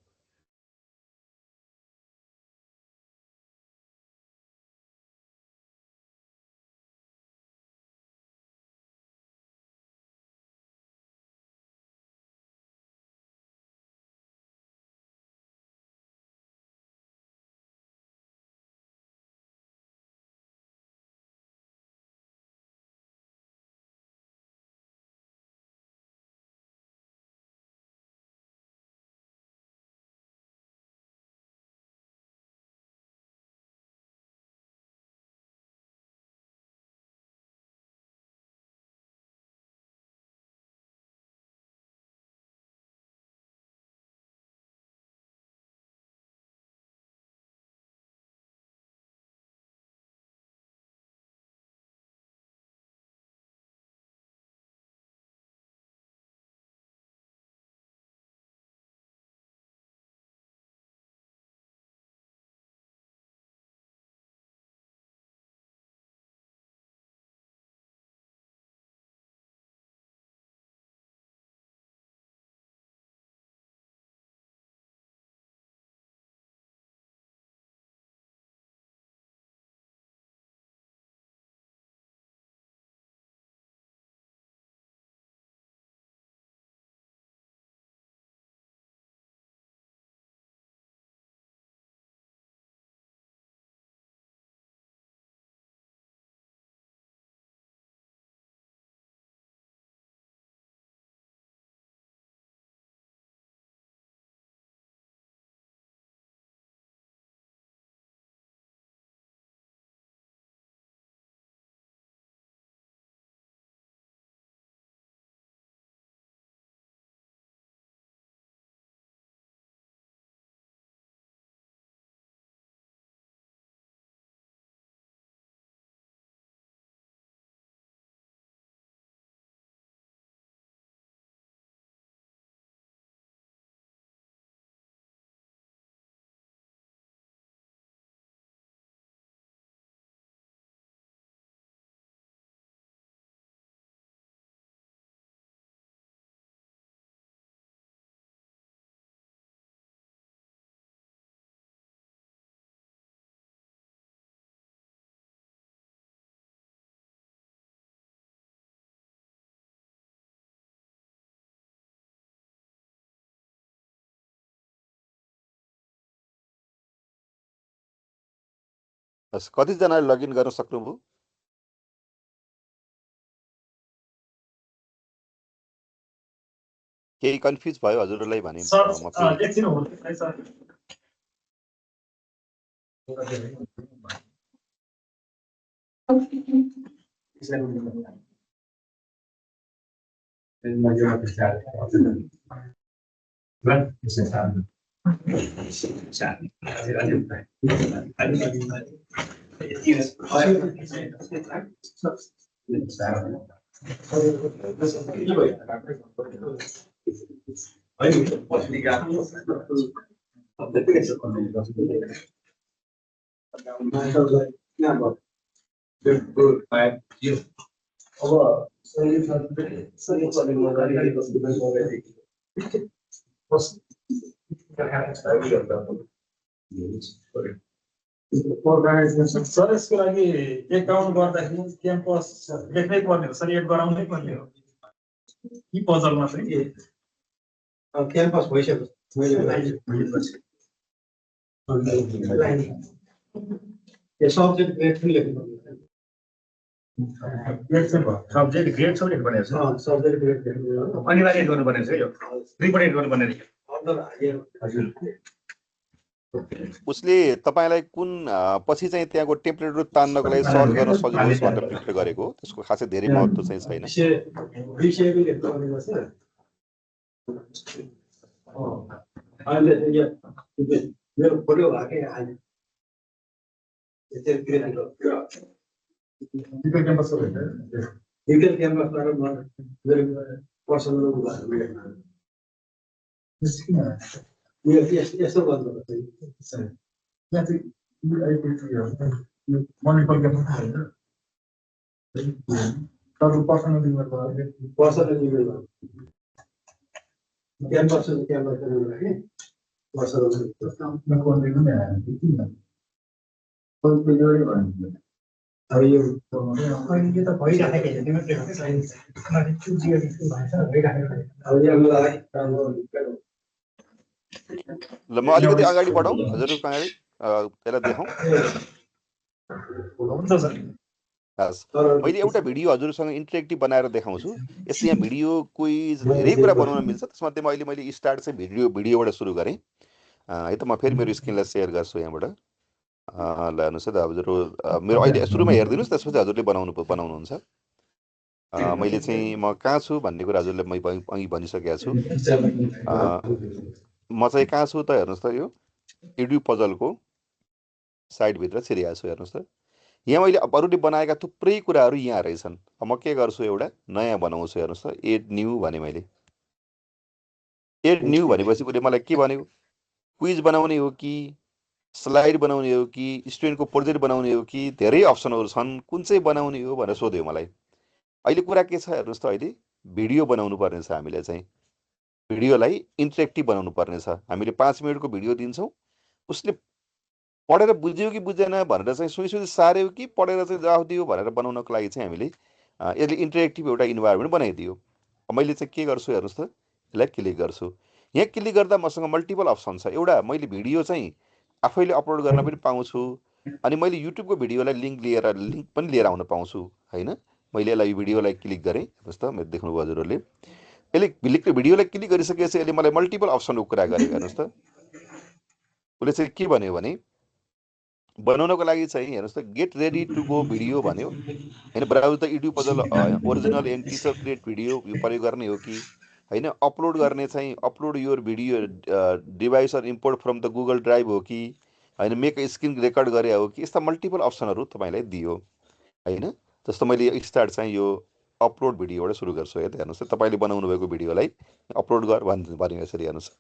हस्, कतिजनाले लगइन गर्न सक्नुभयो? केही कन्फ्युज भयो हजुरहरूलाई भने म फेरि एकछिन होल्ड है सर। सर यसको लागि एकाउन्ट गर्दाखेरि क्याम्पस लेख्नै पर्ने हो सर, एड गराउनै पर्ने हो कि पजलमा चाहिँ क्याम्पस भइसक्यो सब्जेक्ट ग्रेड पनि लेख्नु सब्जेक्ट ग्रेड सब लेख्नु पर्ने छ। सब्जेक्ट ग्रेड अनिवार्य गर्नुपर्ने छ यो, रिपोर्ट गर्नुपर्ने रहेछ। उसले तपाईँलाई कुन पछि चाहिँ त्यहाँको टेम्पलेटहरू तान्नको लागि सर्च गर्न सजिलो होस् भनेर फिल्टर गरेको हो। त्यसको खासै धेरै महत्त्व चाहिँ छैन। विषयको लेख्नु पर्ने छ। अहिले मेरो फोटो हाके आयो क्याम्पस क्याम्पसबाट म मेरो पर्सनल यसो गर्नुपर्छ। क्याम्पस ल म अलिकति अगाडि बढौँ हजुरहरूको अगाडि त्यसलाई देखाउँ। हस्, मैले एउटा भिडियो हजुरसँग इन्टरेक्टिभ बनाएर देखाउँछु। यसले यहाँ भिडियो क्विज धेरै कुरा बनाउन मिल्छ। त्यसमध्येमा अहिले मैले स्टार्ट चाहिँ भिडियोबाट सुरु गरेँ है त। म फेरि मेरो स्क्रिनलाई सेयर गर्छु यहाँबाट। ल हेर्नुहोस् है त हजुरहरू, मेरो अहिले सुरुमा हेरिदिनुहोस्, त्यसपछि हजुरले बनाउनुहुन्छ। मैले चाहिँ म कहाँ छु भन्ने कुरा हजुरले मैले अघि भनिसकेको छु। म चाहिँ कहाँ छु त हेर्नुहोस् त, यो एडु पजलको साइडभित्र छिरिरहेको छु। हेर्नुहोस् त, यहाँ मैले अरूले बनाएका थुप्रै कुराहरू यहाँ रहेछन्। म के गर्छु, एउटा नयाँ बनाउँछु। हेर्नुहोस् त, एड न्यू भने मैले। एड न्यू भनेपछि उसले मलाई के भन्यो, क्विज बनाउने हो कि स्लाइड बनाउने हो कि स्टुडेन्टको प्रोजेक्ट बनाउने हो कि धेरै अप्सनहरू छन्, कुन चाहिँ बनाउने हो भनेर सोध्यो मलाई। अहिले कुरा के छ हेर्नुहोस् त, अहिले भिडियो बनाउनु पर्ने छ। हामीले चाहिँ भिडियोलाई इन्टरेक्टिभ बनाउनु पर्ने छ। हामीले 5 मिनटको भिडियो दिन्छौँ। उसले पढेर बुझ्यो कि बुझेन भनेर चाहिँ सुई सार्यो कि पढेर चाहिँ जवाफ दियो भनेर बनाउनको लागि चाहिँ हामीले यसले इन्टरेक्टिभ एउटा इन्भाइरोमेन्ट बनाइदियो। मैले चाहिँ के गर्छु हेर्नुहोस् त, यसलाई क्लिक गर्छु। यहाँ क्लिक गर्दा मसँग मल्टिपल अप्सन छ। एउटा, मैले भिडियो चाहिँ आफैले अपलोड गर्न पनि पाउँछु, अनि मैले युट्युबको भिडियोलाई लिङ्क पनि लिएर आउन पाउँछु होइन। मैले यसलाई भिडियोलाई क्लिक गरेँ। हेर्नुहोस् त, मेरो देख्नुभयो हजुरहरूले। यसले भिडियोलाई क्लिक गरिसकेपछि यसले मलाई मल्टिपल अप्सनको कुरा गरेको। हेर्नुहोस् त, उसले चाहिँ के भन्यो भने बनाउनको लागि चाहिँ हेर्नुहोस् त, get ready to go video भन्यो होइन। Browse the YouTube puzzle original and teacher create video यो प्रयोग गर्ने हो कि होइन। अपलोड गर्ने चाहिँ upload your video device or import from the Google Drive हो कि होइन। मेक स्क्रिन रेकर्ड गरे हो कि, यस्ता मल्टिपल अप्सनहरू तपाईँलाई दियो होइन। जस्तो मैले स्टार्ट चाहिँ यो अपलोड भिडियोबाट सुरु गर्छु है त। हेर्नुहोस् त, तपाईँले बनाउनु भएको भिडियोलाई अपलोड गर भन्यो यसरी। हेर्नुहोस्,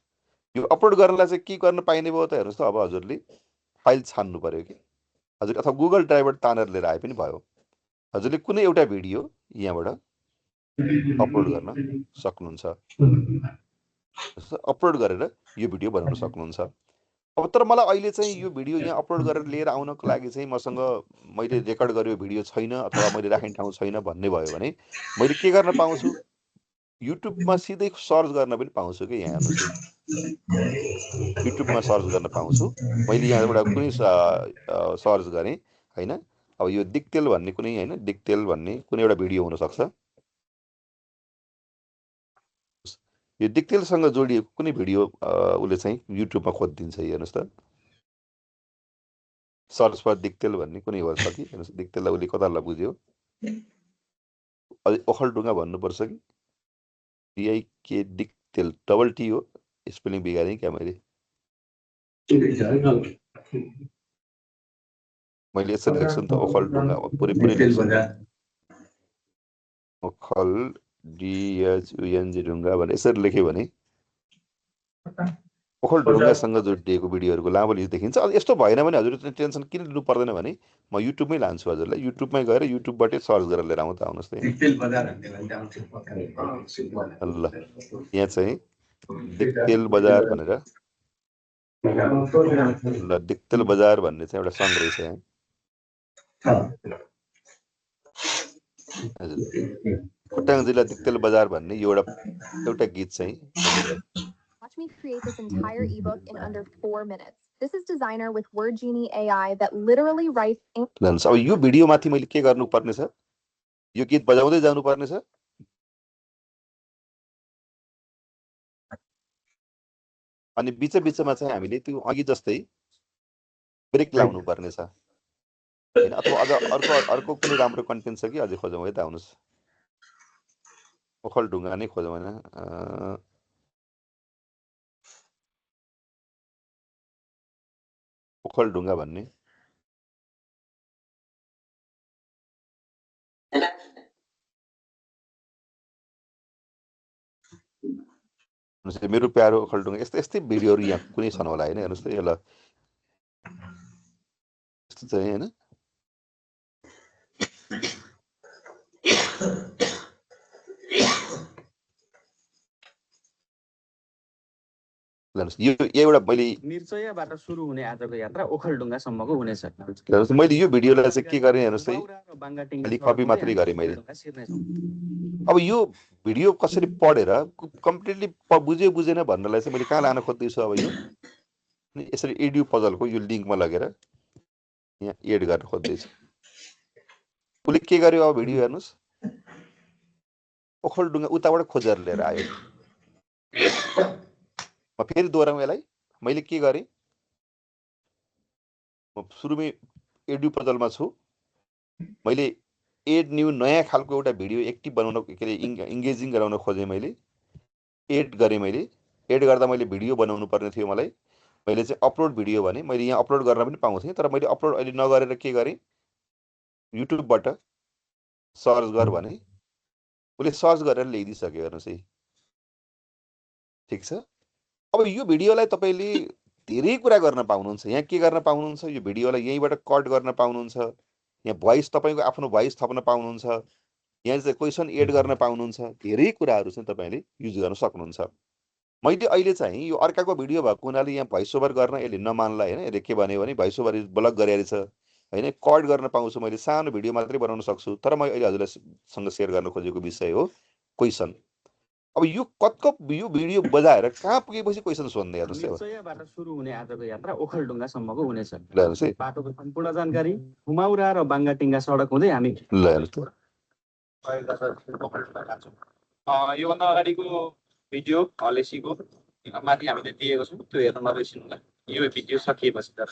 यो अपलोड गर्नलाई चाहिँ के गर्न पाइने भयो त हेर्नुहोस् त। अब हजुरले फाइल छान्नु पऱ्यो कि हजुर, अथवा गुगल ड्राइभबाट तानेर लिएर आए पनि भयो। हजुरले कुनै एउटा भिडियो यहाँबाट अपलोड गर्न सक्नुहुन्छ। अपलोड गरेर यो भिडियो बनाउन सक्नुहुन्छ। अब तर मलाई अहिले चाहिँ यो भिडियो यहाँ अपलोड गरेर लिएर आउनको लागि चाहिँ मसँग मैले रेकर्ड गरेको भिडियो छैन अथवा मैले राख्ने ठाउँ छैन भन्ने भयो भने मैले के गर्न पाउँछु, युट्युबमा सिधै सर्च गर्न पनि पाउँछु कि। यहाँ हेर्नुहोस्, युट्युबमा सर्च गर्न पाउँछु। मैले यहाँबाट कुनै सर्च गरेँ, होइन। अब यो दिक्तेल भन्ने कुनै होइन दिक्तेल भन्ने कुनै एउटा भिडियो हुनसक्छ। यो दिक्तेलसँग जोडिएको कुनै भिडियो उसले चाहिँ युट्युबमा खोजिदिन्छ। हेर्नुहोस् त सर्च फर दिक्तेल भन्ने कुनै छ कि हेर्नुहोस् दिक्तेललाई उसले कतालाई बुझ्यो। ओखलढुङ्गा भन्नुपर्छ कि DIK दिक्तेल डबल टी हो स्पेलिङ बिगारेँ क्या मैले यसरी लेख्छु नि त ओखलढुङ्गा पुरै लेख्छु ओखल DHUNG ढुङ्गा भनेर यसरी लेख्यो भने ओखलढुङ्गासँग जोडिएको भिडियोहरूको लामो लिस्ट देखिन्छ। यस्तो भएन भने हजुर टेन्सन किन लिनु पर्दैन भने म युट्युबमै लान्छु हजुरलाई। युट्युबमै गएर युट्युबबाटै सर्च गरेर लिएर आउनुहोस् त ल यहाँ चाहिँ दिक्तेल बजार भनेर ल दिक्तेल बजार भन्ने चाहिँ एउटा सङ्घ रहेछ यहाँ हजुर खोटाङ जिल्ला दिक्तेल बजार भन्ने यो एउटा गीत चाहिँ Watch me create this entire ebook in under 4 minutes. This is Designer with WordGenie AI that literally writes. अब यो भिडियोमाथि मैले के गर्नुपर्ने छ यो गीत बजाउँदै जानुपर्ने छ अनि बिचमा चाहिँ हामीले त्यो अघि जस्तै ब्रेक लाउनु पर्ने छ हैन। अथवा अझ अर्को कुनै राम्रो कन्टेन्ट छ कि अझै खोजौँ है त आउनुहोस् ओखलढुङ्गा नै खोजौँ हैन ओखलढुङ्गा भन्ने मेरो प्यारो ओखलढुङ्गा यस्तै भिडियोहरू यहाँ कुनै छन् होला हैन। हेर्नुहोस् त यो ल यस्तो चाहिँ हैन यो एउटा मैले मिर्चयाबाट सुरु हुने आजको यात्रा ओखलढुङ्गासम्मको हुनेछ। मैले यो भिडियोलाई चाहिँ के गरेँ हेर्नुहोस् है अलि कपी मात्रै गरेँ मैले। अब यो भिडियो कसरी पढेर कम्प्लिटली बुझेन भन्नलाई चाहिँ मैले कहाँ लान खोज्दैछु। अब यो यसरी एड्यु पजलको यो लिङ्कमा लगेर यहाँ एड गर्न खोज्दैछु। उसले के गर्यो अब भिडियो हेर्नुहोस् ओखलढुङ्गा उताबाट खोजेर लिएर आयो। म फेरि दोहोऱ्याउँ यसलाई मैले के गरेँ म सुरुमै एड्यु पजलमा छु मैले एड न्यू नयाँ खालको एउटा भिडियो एक्टिभ बनाउन के अरे इङ्गेजिङ गराउन खोजेँ। मैले एड गरेँ मैले एड गर्दा मैले भिडियो बनाउनु पर्ने थियो मैले चाहिँ अपलोड भिडियो भने मैले यहाँ अपलोड गर्न पनि पाउँथेँ तर मैले अपलोड अहिले नगरेर के गरेँ युट्युबबाट सर्च गर भने उसले सर्च गरेर ल्याइदिइसक्यो हेर्नुहोस् है ठिक छ। अब यो भिडियोलाई तपाईँले धेरै कुरा गर्न पाउनुहुन्छ। यहाँ के गर्न पाउनुहुन्छ यो भिडियोलाई यहीँबाट कट गर्न पाउनुहुन्छ। यहाँ भोइस तपाईँको आफ्नो भोइस थप्न पाउनुहुन्छ। यहाँ चाहिँ क्वेसन एड गर्न पाउनुहुन्छ। धेरै कुराहरू चाहिँ तपाईँले युज गर्न सक्नुहुन्छ। मैले अहिले चाहिँ यो अर्काको भिडियो भएको हुनाले यहाँ भोइस ओभर गर्न यसले नमान्ला हैन। यसले के भन्यो भने भोइस ओभर ब्लक गरेछ हैन। कट गर्न पाउँछु मैले सानो भिडियो मात्रै बनाउन सक्छु। तर म अहिले हजुरसँग सेयर गर्न खोजेको विषय हो क्वेसन। अब यो कतको यो भिडियो बजाएर कहाँ पुगेपछि क्वेसन सोध्ने हेर्नुहोस् है। मिर्चयाबाट सुरु हुने आजको यात्रा ओखलढुङ्गासम्मको हुनेछ। ल हेर्नुहोस् है बाटोको सम्पूर्ण जानकारी हुमाउरा र बाङ्गाटिङ्गा सडक हुँदै हामी ल हेर्नुहोस् योभन्दा अगाडिको भिडियो हलेसीको माथि हामीले दिएको छौँ त्यो हेर्न नबिर्सिनु। यो भिडियो सकिएपछि त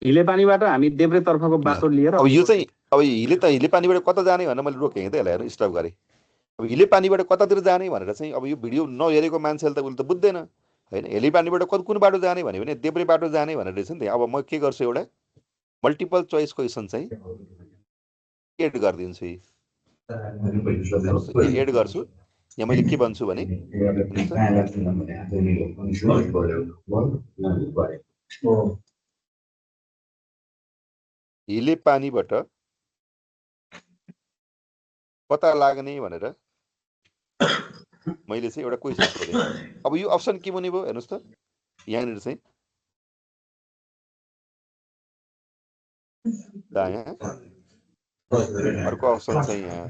हिलेपानीबाट हामी देब्रेतर्फको बाटो लिएर अब यो चाहिँ अब हिलेपानीबाट कता जाने भनेर मैले रोकेँ त यसलाई हेर्नु स्टप गरेँ। अब हिलेपानीबाट कतातिर जाने भनेर चाहिँ अब यो भिडियो नहेरेको मान्छेले त उसले त बुझ्दैन हैन। हिलेपानीबाट कुन बाटो जाने भन्यो भने देब्रे बाटो जाने भनेर रहेछ नि त। अब म के गर्छु एउटा मल्टिपल चोइस क्वेसन चाहिँ एड गरिदिन्छु। एड गर्छु यहाँ मैले के भन्छु भने हिलेपानीबाट कता लाग्ने भनेर मैले चाहिँ एउटा क्वेसन सोधेँ। अब यो अप्सन के हुने भयो हेर्नुहोस् त यहाँनिर चाहिँ दायाँ अर्को अप्सन चाहिँ यहाँ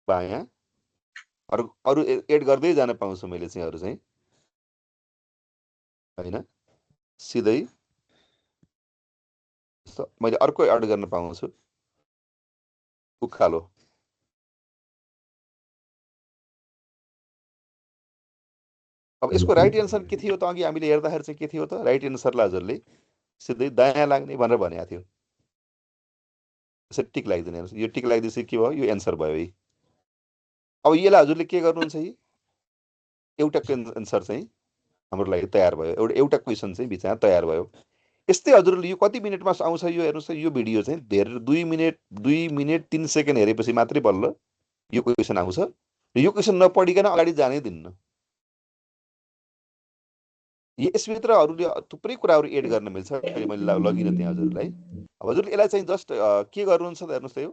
बायाँ अरू एड गर्दै जान पाउँछु मैले चाहिँ अरू चाहिँ होइन सिधै मैले अर्को एड गर्न पाउँछु उकालो अब यसको राइट एन्सर के थियो त अघि हामीले हेर्दाखेरि चाहिँ के थियो त राइट एन्सरलाई हजुरले सिधै दायाँ लाग्ने भनेर भनेको थियो यसरी टिक लगाइदिने हेर्नुहोस् यो टिक लगाइदिएपछि के भयो यो एन्सर भयो है अब यसलाई हजुरले के गर्नुहुन्छ है एउटा एन्सर चाहिँ हाम्रो लागि तयार भयो एउटा क्वेसन चाहिँ बिचमा तयार भयो यस्तै हजुरले यो कति मिनटमा आउँछ यो हेर्नुहोस् यो भिडियो चाहिँ धेरै 2 मिनट 3 सेकेन्ड हेरेपछि मात्रै बल्ल यो क्वेसन आउँछ र यो क्वेसन नपढिकन अगाडि जानै दिन्न यसभित्र अरूले थुप्रै कुराहरू एड गर्न मिल्छ अहिले मैले लगिन त्यहाँ हजुरलाई अब हजुरले यसलाई चाहिँ जस्ट के गर्नुहुन्छ त हेर्नुहोस् त यो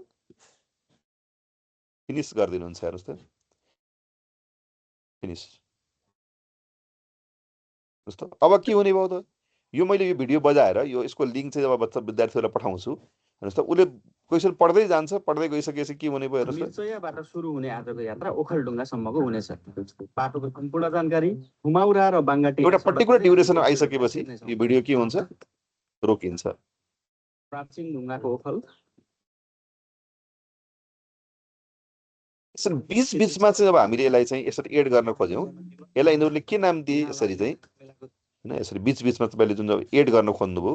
फिनिस गरिदिनुहुन्छ हेर्नुहोस् त फिनिस अब के हुने भयो त यो मैले यो भिडियो बजाएर यो यसको लिङ्क चाहिँ जब बच्चा विद्यार्थीहरूलाई पठाउँछु हेर्नुहोस् त उसले क्वेसन पढ्दै जान्छ पढ्दै गइसकेपछि के हुने भयो हेर्नुहोस् त मिर्चयाबाट सुरु हुने आजको यात्रा ओखलढुङ्गासम्मको हुनेछ बाटोको सम्पूर्ण जानकारी घुमाउरा र बाङ्गाटी एउटा पर्टिकुलर ड्युरेसन आइसकेपछि यो भिडियो के हुन्छ रोकिन्छ प्राचीन ढुङ्गाको ओखल यसरी बिच बिचमा चाहिँ अब हामीले यसलाई चाहिँ यसरी एड गर्न खोज्यौँ यसलाई यिनीहरूले के नाम दिए यसरी चाहिँ होइन यसरी बिच बिचमा तपाईँले जुन एड गर्न खोज्नुभयो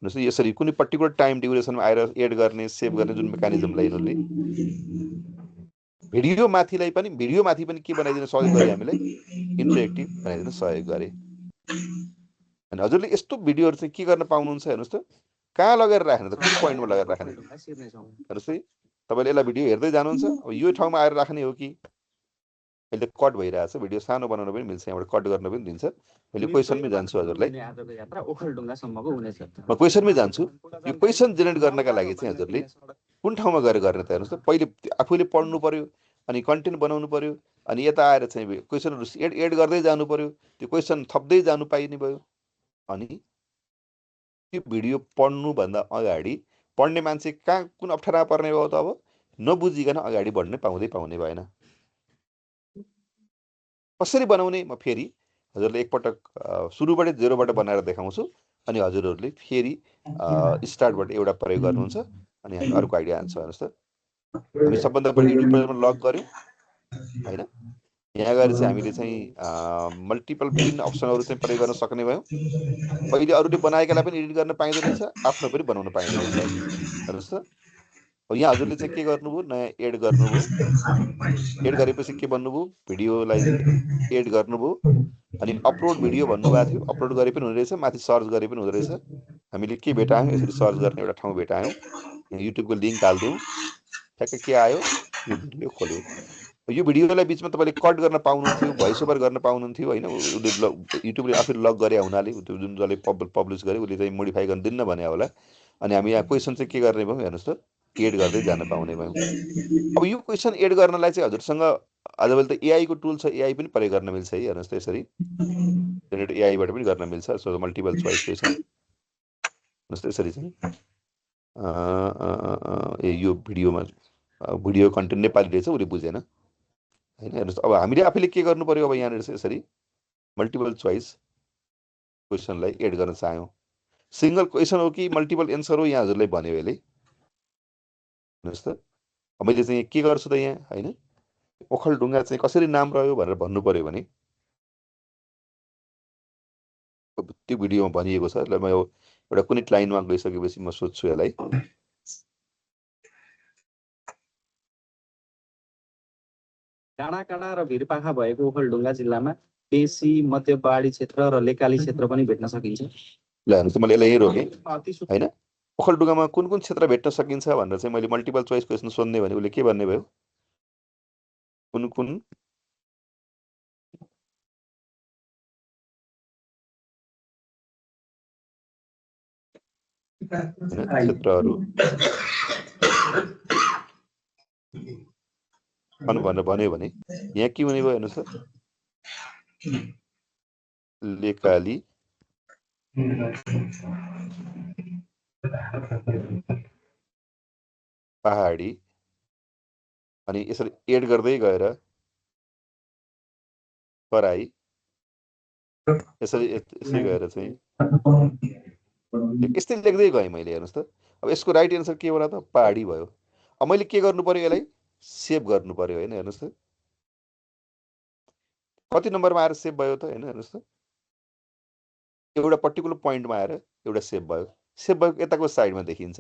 हेर्नुहोस् यसरी कुनै पर्टिकुलर टाइम ड्युरेसनमा आएर एड गर्ने सेभ गर्ने जुन मेकानिजमलाई यिनीहरूले भिडियो माथि पनि के बनाइदिन सहयोग गरे हामीलाई इन्टरेक्टिभ बनाइदिन सहयोग गरे अनि हजुरले यस्तो भिडियोहरू चाहिँ के गर्न पाउनुहुन्छ हेर्नुहोस् त कहाँ लगेर राख्ने त कुन पोइन्टमा लगेर राख्ने हेर्नुहोस् है तपाईँले यसलाई भिडियो हेर्दै जानुहुन्छ अब यो ठाउँमा आएर राख्ने हो कि अहिले कट भइरहेछ भिडियो सानो बनाउन पनि मिल्छ यहाँबाट कट गर्न पनि दिन्छ मैले क्वेसनमै जान्छु हजुरलाई म क्वेसनमै जान्छु यो क्वेसन जेनेरेट गर्नका लागि चाहिँ हजुरले कुन ठाउँमा गएर गर्ने त हेर्नुहोस् त पहिले आफूले पढ्नु पर्यो अनि कन्टेन्ट बनाउनु पर्यो अनि यता आएर चाहिँ क्वेसनहरू एड गर्दै जानु पर्यो त्यो क्वेसन थप्दै जानु पाइने भयो अनि त्यो भिडियो पढ्नुभन्दा अगाडि पढ्ने मान्छे कहाँ कुन अप्ठ्यारा पर्ने भयो त अब नबुझिकन अगाडि बढ्न पाउने भएन कसरी बनाउने म फेरि हजुरले एकपटक सुरुबाटै जेरोबाट बनाएर देखाउँछु अनि हजुरहरूले फेरि स्टार्टबाट एउटा प्रयोग गर्नुहुन्छ अनि हामी अर्को आइडिया आन्छ हेर्नुहोस् त हामी सबभन्दा बढी युट्युब पेजमा लग गऱ्यौँ होइन यहाँ गएर चाहिँ हामीले चाहिँ मल्टिपल विभिन्न अप्सनहरू चाहिँ प्रयोग गर्न सक्ने भयौँ अहिले अरूले बनाएकालाई पनि एडिट गर्न पाइँदो रहेछ आफ्नो पनि बनाउन पाइँदो रहेछ हेर्नुहोस् त यहाँ हजुरले चाहिँ के गर्नुभयो नयाँ एड गर्नुभयो एड गरेपछि के भन्नुभयो भिडियोलाई एड गर्नुभयो अनि अपलोड भिडियो भन्नुभएको थियो अपलोड गरे पनि हुने रहेछ माथि सर्च गरे पनि हुँदो रहेछ हामीले के भेटायौँ यसरी सर्च गर्ने एउटा ठाउँ भेटायौँ युट्युबको लिङ्क हालिदिउँ ठ्याक्कै के आयो यो भिडियो खोल्यो यो भिडियोलाई बिचमा तपाईँले कट गर्न पाउनुहुन्थ्यो भोइस ओभर गर्न पाउनुहुन्थ्यो होइन उसले युट्युबले आफै लक गरे हुनाले त्यो जुन जसले पब्लिस गरे उसले चाहिँ मोडिफाई गर्न दिन्न भने होला अनि हामी यहाँ क्वेसन चाहिँ के गर्ने भयौँ हेर्नुहोस् त एड गर्दै जान पाउने भयौँ अब यो क्वेसन एड गर्नलाई चाहिँ हजुरसँग आजभोलि त एआईको टुल छ एआई पनि प्रयोग गर्न मिल्छ है हेर्नुहोस् त यसरी जेनेरेट एआईबाट पनि गर्न मिल्छ सो मल्टिपल चोइस क्वेसन हेर्नुहोस् त यसरी चाहिँ यो भिडियो कन्टेन्ट नेपाली रहेछ उसले बुझेन होइन हेर्नुहोस् अब हामीले आफैले के गर्नु पर्यो अब यहाँनिर चाहिँ यसरी मल्टिपल चोइस क्वेसनलाई एड गर्न चाह्यौँ सिङ्गल क्वेसन हो कि मल्टिपल एन्सर हो यहाँ हजुरलाई भन्यो अहिले हेर्नुहोस् त मैले चाहिँ के गर्छु त यहाँ होइन ओखलढुङ्गा चाहिँ कसरी नाम रह्यो भनेर भन्नु पर्यो भने त्यो भिडियोमा भनिएको छ ल म एउटा कुनै लाइनमा गइसकेपछि म सोध्छु यसलाई काँडा काँडा र भिरपाखा भएको ओखलढुङ्गा जिल्लामा पेशी मध्य पहाडी क्षेत्र र लेकाली क्षेत्र पनि भेट्न सकिन्छ ल हेर्नुहोस् मैले यसलाई यहीँ रोकेँ होइन ओखलढुङ्गामा कुन कुन क्षेत्र भेट्न सकिन्छ भनेर चाहिँ मैले मल्टिपल चोइस क्वेसन सोध्ने भने उसले के भन्ने भयो कुन कुन क्षेत्रहरू भनेर भन्यो भने यहाँ के हुने भयो हेर्नुहोस् त लेकाली पहाडी अनि यसरी एड गर्दै गएर तराई यसरी गएर चाहिँ यस्तै लेख्दै गएँ मैले, हेर्नुहोस् त। अब यसको राइट एन्सर के होला त? पहाडी भयो। अब मैले के गर्नु पर्यो? यसलाई सेभ गर्नु पर्यो, होइन? हेर्नुहोस् त, कति नम्बरमा आएर सेभ भयो त, होइन? हेर्नुहोस् त, एउटा पर्टिकुलर पोइन्टमा आएर एउटा सेभ भयो। सेभ भएको यताको साइडमा देखिन्छ।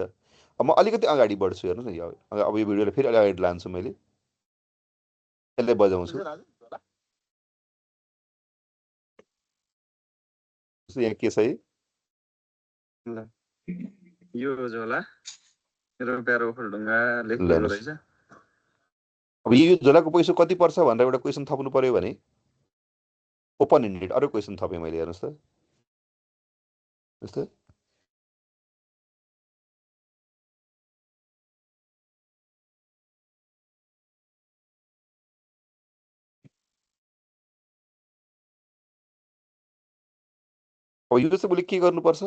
अब म अलिकति अगाडि बढ्छु, हेर्नुहोस् न। अब यो भिडियोलाई फेरि अगाडि लान्छु मैले, यसलाई बजाउँछु। यहाँ के छ है? ल यो झोला मेरो प्यारो ओखलढुङ्गा लेख्नु रहेछ। अब यो झोलाको पैसा कति पर्छ भनेर एउटा क्वेसन थप्नु पर्यो भने ओपन इन्डेड अरू क्वेसन थपेँ मैले, हेर्नुहोस् त। जस्तो अब यो चाहिँ मैले के गर्नुपर्छ?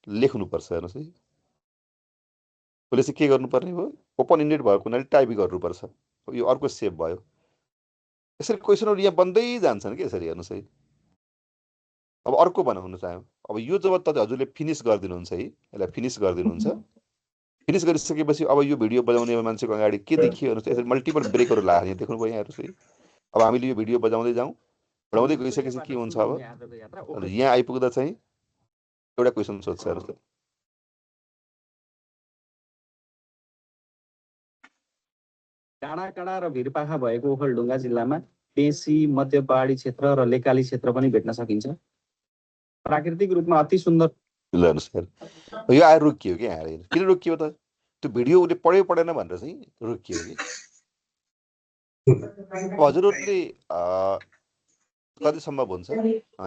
लेख्नुपर्छ, हेर्नुहोस् है। मैले चाहिँ के गर्नुपर्ने हो? ओपन इन्डेड भएको हुनाले टाइप गर्नुपर्छ। यो अर्को सेभ भयो। यसरी क्वेसनहरू यहाँ बन्दै जान्छन् कि यसरी, हेर्नुहोस् है। अब अर्को बनाउनु चाह्यो। अब यो जब हजुरले फिनिस गरिदिनुहुन्छ है, यसलाई फिनिस गरिदिनुहुन्छ। फिनिस गरिसकेपछि अब यो भिडियो बजाउने मान्छेको अगाडि के देखियो हेर्नुहोस्। यसरी मल्टिपल ब्रेकहरू लाग्यो, यहाँ देख्नुभयो, यहाँ हेर्नुहोस् है। अब हामीले यो भिडियो बजाउँदै जाउँ, बढाउँदै गइसकेपछि के हुन्छ? अब यहाँ आइपुग्दा चाहिँ एउटा क्वेसन सोध्छ, हेर्नुहोस् त। काँडा काँडा र भिरपाखा भएको ओखलढुङ्गा जिल्लामा पेशी, मध्य पहाडी क्षेत्र र लेकाली क्षेत्र पनि भेट्न सकिन्छ। प्राकृतिक रूपमा अति सुन्दर। ल हेर्नुहोस्, यो आएर रोकियो कि यहाँ आएर? किन रोकियो त? त्यो भिडियो उसले पढ्यो पढेन भनेर चाहिँ रोकियो कि। हजुरहरूले कति सम्भव हुन्छ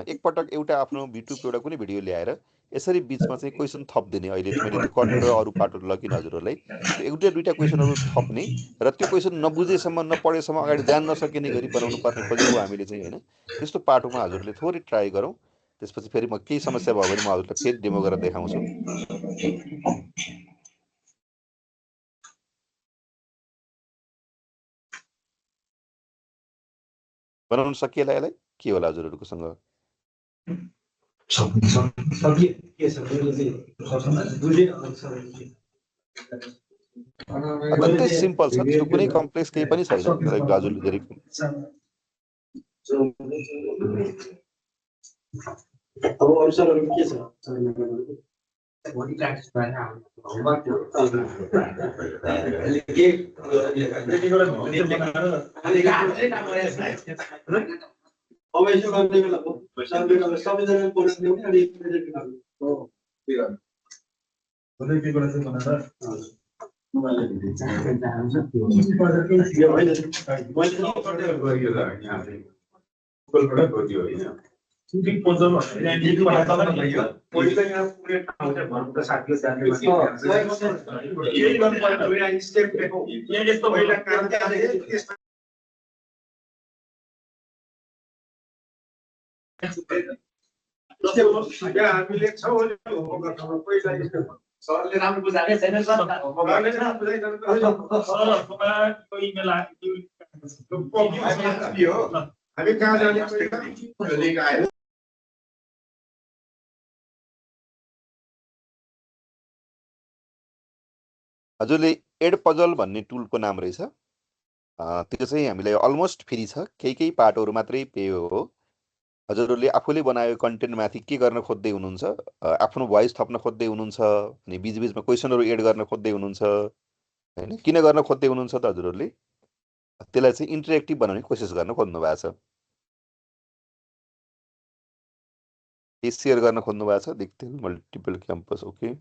एकपटक एउटा आफ्नो युट्युबको एउटा कुनै भिडियो ल्याएर यसरी बिचमा चाहिँ क्वेसन थपिदिने। अहिले मैले त्यो कट र अरू पार्टहरू लगिन हजुरहरूलाई त्यो एउटा दुईवटा क्वेसनहरू थप्ने र त्यो क्वेसन नबुझेसम्म नपढेसम्म अगाडि जान नसकिने गरी बनाउनु पर्ने खोजेको हामीले चाहिँ, होइन? त्यस्तो पाटोमा हजुरले थोरै ट्राई गरौँ। त्यसपछि फेरि म केही समस्या भयो भने म हजुरलाई फेरि डेमो गरेर देखाउँछु। बनाउन सकिएला? यसलाई के होला हजुरहरूकोसँग? अत्यन्तै सिम्पल छ, त्यो कुनै कम्प्लेक्स केही पनि छैन। हजुरले धेरै अब अरू सरहरू के छ? भोलि प्र्याक्टिस भएन होमवर्क अब यसो गर्ने बेला सबैजना बोलाइदियो भने सरले राम्रो बुझाएकै छैन सर। हामी कहाँ जाने? हजुरले एड पजल भन्ने टुलको नाम रहेछ। त्यो चाहिँ हामीलाई अलमोस्ट फ्री छ, केही पार्टहरू मात्रै पे हो। हजुरहरूले आफूले बनाएको कन्टेन्टमाथि के गर्न खोज्दै हुनुहुन्छ? आफ्नो भोइस थप्न खोज्दै हुनुहुन्छ अनि बिचबिचमा क्वेसनहरू एड गर्न खोज्दै हुनुहुन्छ, होइन? किन गर्न खोज्दै हुनुहुन्छ त हजुरहरूले? त्यसलाई चाहिँ इन्टरेक्टिभ बनाउने कोसिस गर्न खोज्नु भएको छ। के सेयर गर्न खोज्नु भएको छ? Diktel multiple campus, okay.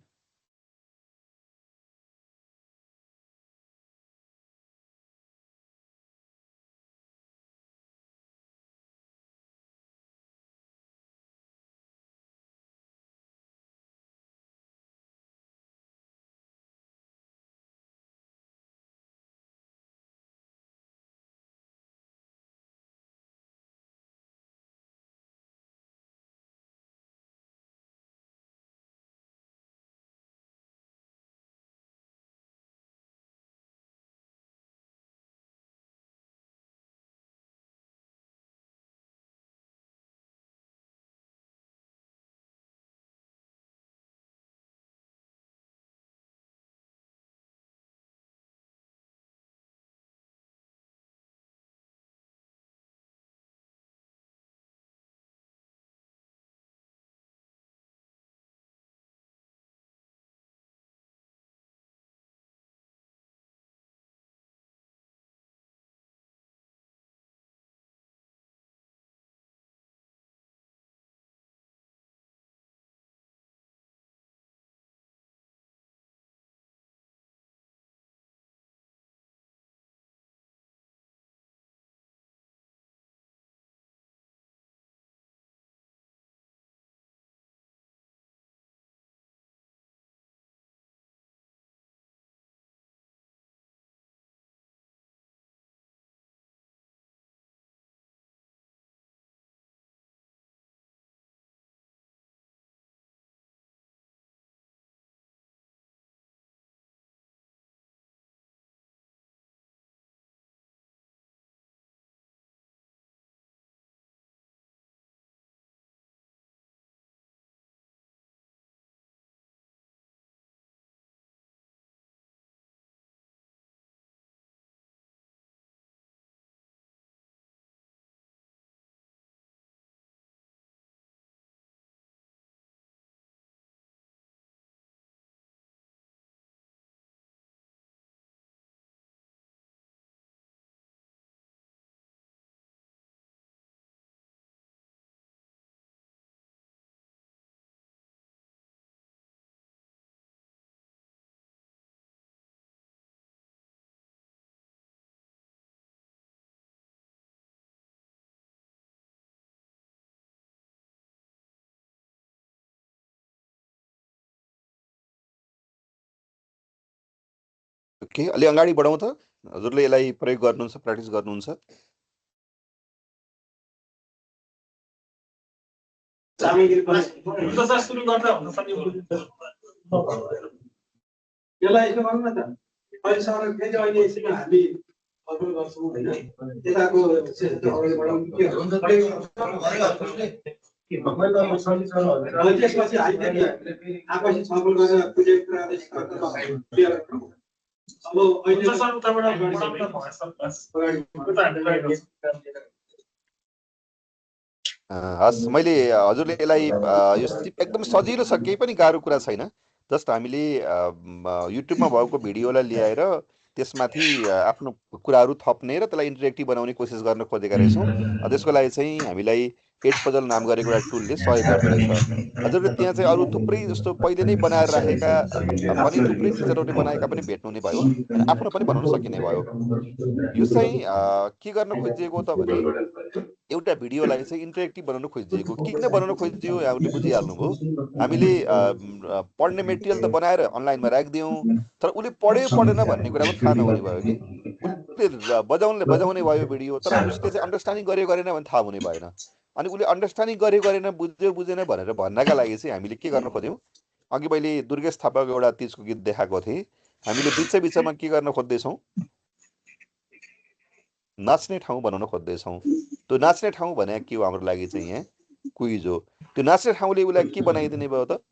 Okay, अलि अगाडि बढौँ त। हजुरले यसलाई प्रयोग गर्नुहुन्छ, प्र्याक्टिस गर्नुहुन्छ? हुन्छ सर, सुरु गर्दा हुन्छ सर यो। यसलाई यसो गरौँ न त। अहिलेसम्म फेरि अहिले एकछिन हामी छलफल गर्छौँ होइन, यताको अगाडि बढाउँ के हुन्छ त्यसपछि हामी आपसी छलफल गरेर कुनै कुराले अब अहिले सर उताबाट हस्, मैले हजुरले यसलाई यो सिप एकदम सजिलो छ, केही पनि गाह्रो कुरा छैन। जस्ट हामीले युट्युबमा भएको भिडियोलाई ल्याएर त्यसमाथि आफ्नो कुराहरू थप्ने र त्यसलाई इन्टरेक्टिभ बनाउने कोसिस गर्न खोजेका रहेछौँ। त्यसको लागि चाहिँ हामीलाई एड पजल नाम गरेको एउटा टुलले सहयोग गर्दो रहेछ। हजुरले त्यहाँ चाहिँ अरू थुप्रै जस्तो पहिले नै बनाएर राखेका पनि थुप्रै टिचरहरूले बनाएका पनि भेट्नुहुने भयो, अनि आफ्नो पनि बनाउन सकिने भयो। यो चाहिँ के गर्न खोजिएको त भने एउटा भिडियोलाई चाहिँ इन्टरेक्टिभ बनाउन खोजिएको। किन बनाउन खोजियो यहाँहरूले बुझिहाल्नुभयो। हामीले पढ्ने मेटेरियल त बनाएर अनलाइनमा राखिदियौँ, तर उसले पढ्यो पढेन भन्ने कुराको थाहा नहुने भयो कि। उसले बजाउने भयो भिडियो, तर उसले चाहिँ अन्डरस्ट्यान्डिङ गर्यो गरेन भने थाहा हुने भएन। अनि उसले अन्डरस्ट्यान्डिङ गर्यो गरेन, बुझ्यो बुझेन भनेर भन्नका लागि चाहिँ हामीले के गर्न खोज्यौँ, अघि मैले दुर्गेश थापाको एउटा तिजको गीत देखाएको थिएँ। हामीले बिचमा के गर्न खोज्दैछौँ, नाच्ने ठाउँ बनाउन खोज्दैछौँ। त्यो नाच्ने ठाउँ भने के हो हाम्रो लागि चाहिँ यहाँ क्विज हो। त्यो नाच्ने ठाउँले उसलाई के बनाइदिने भयो त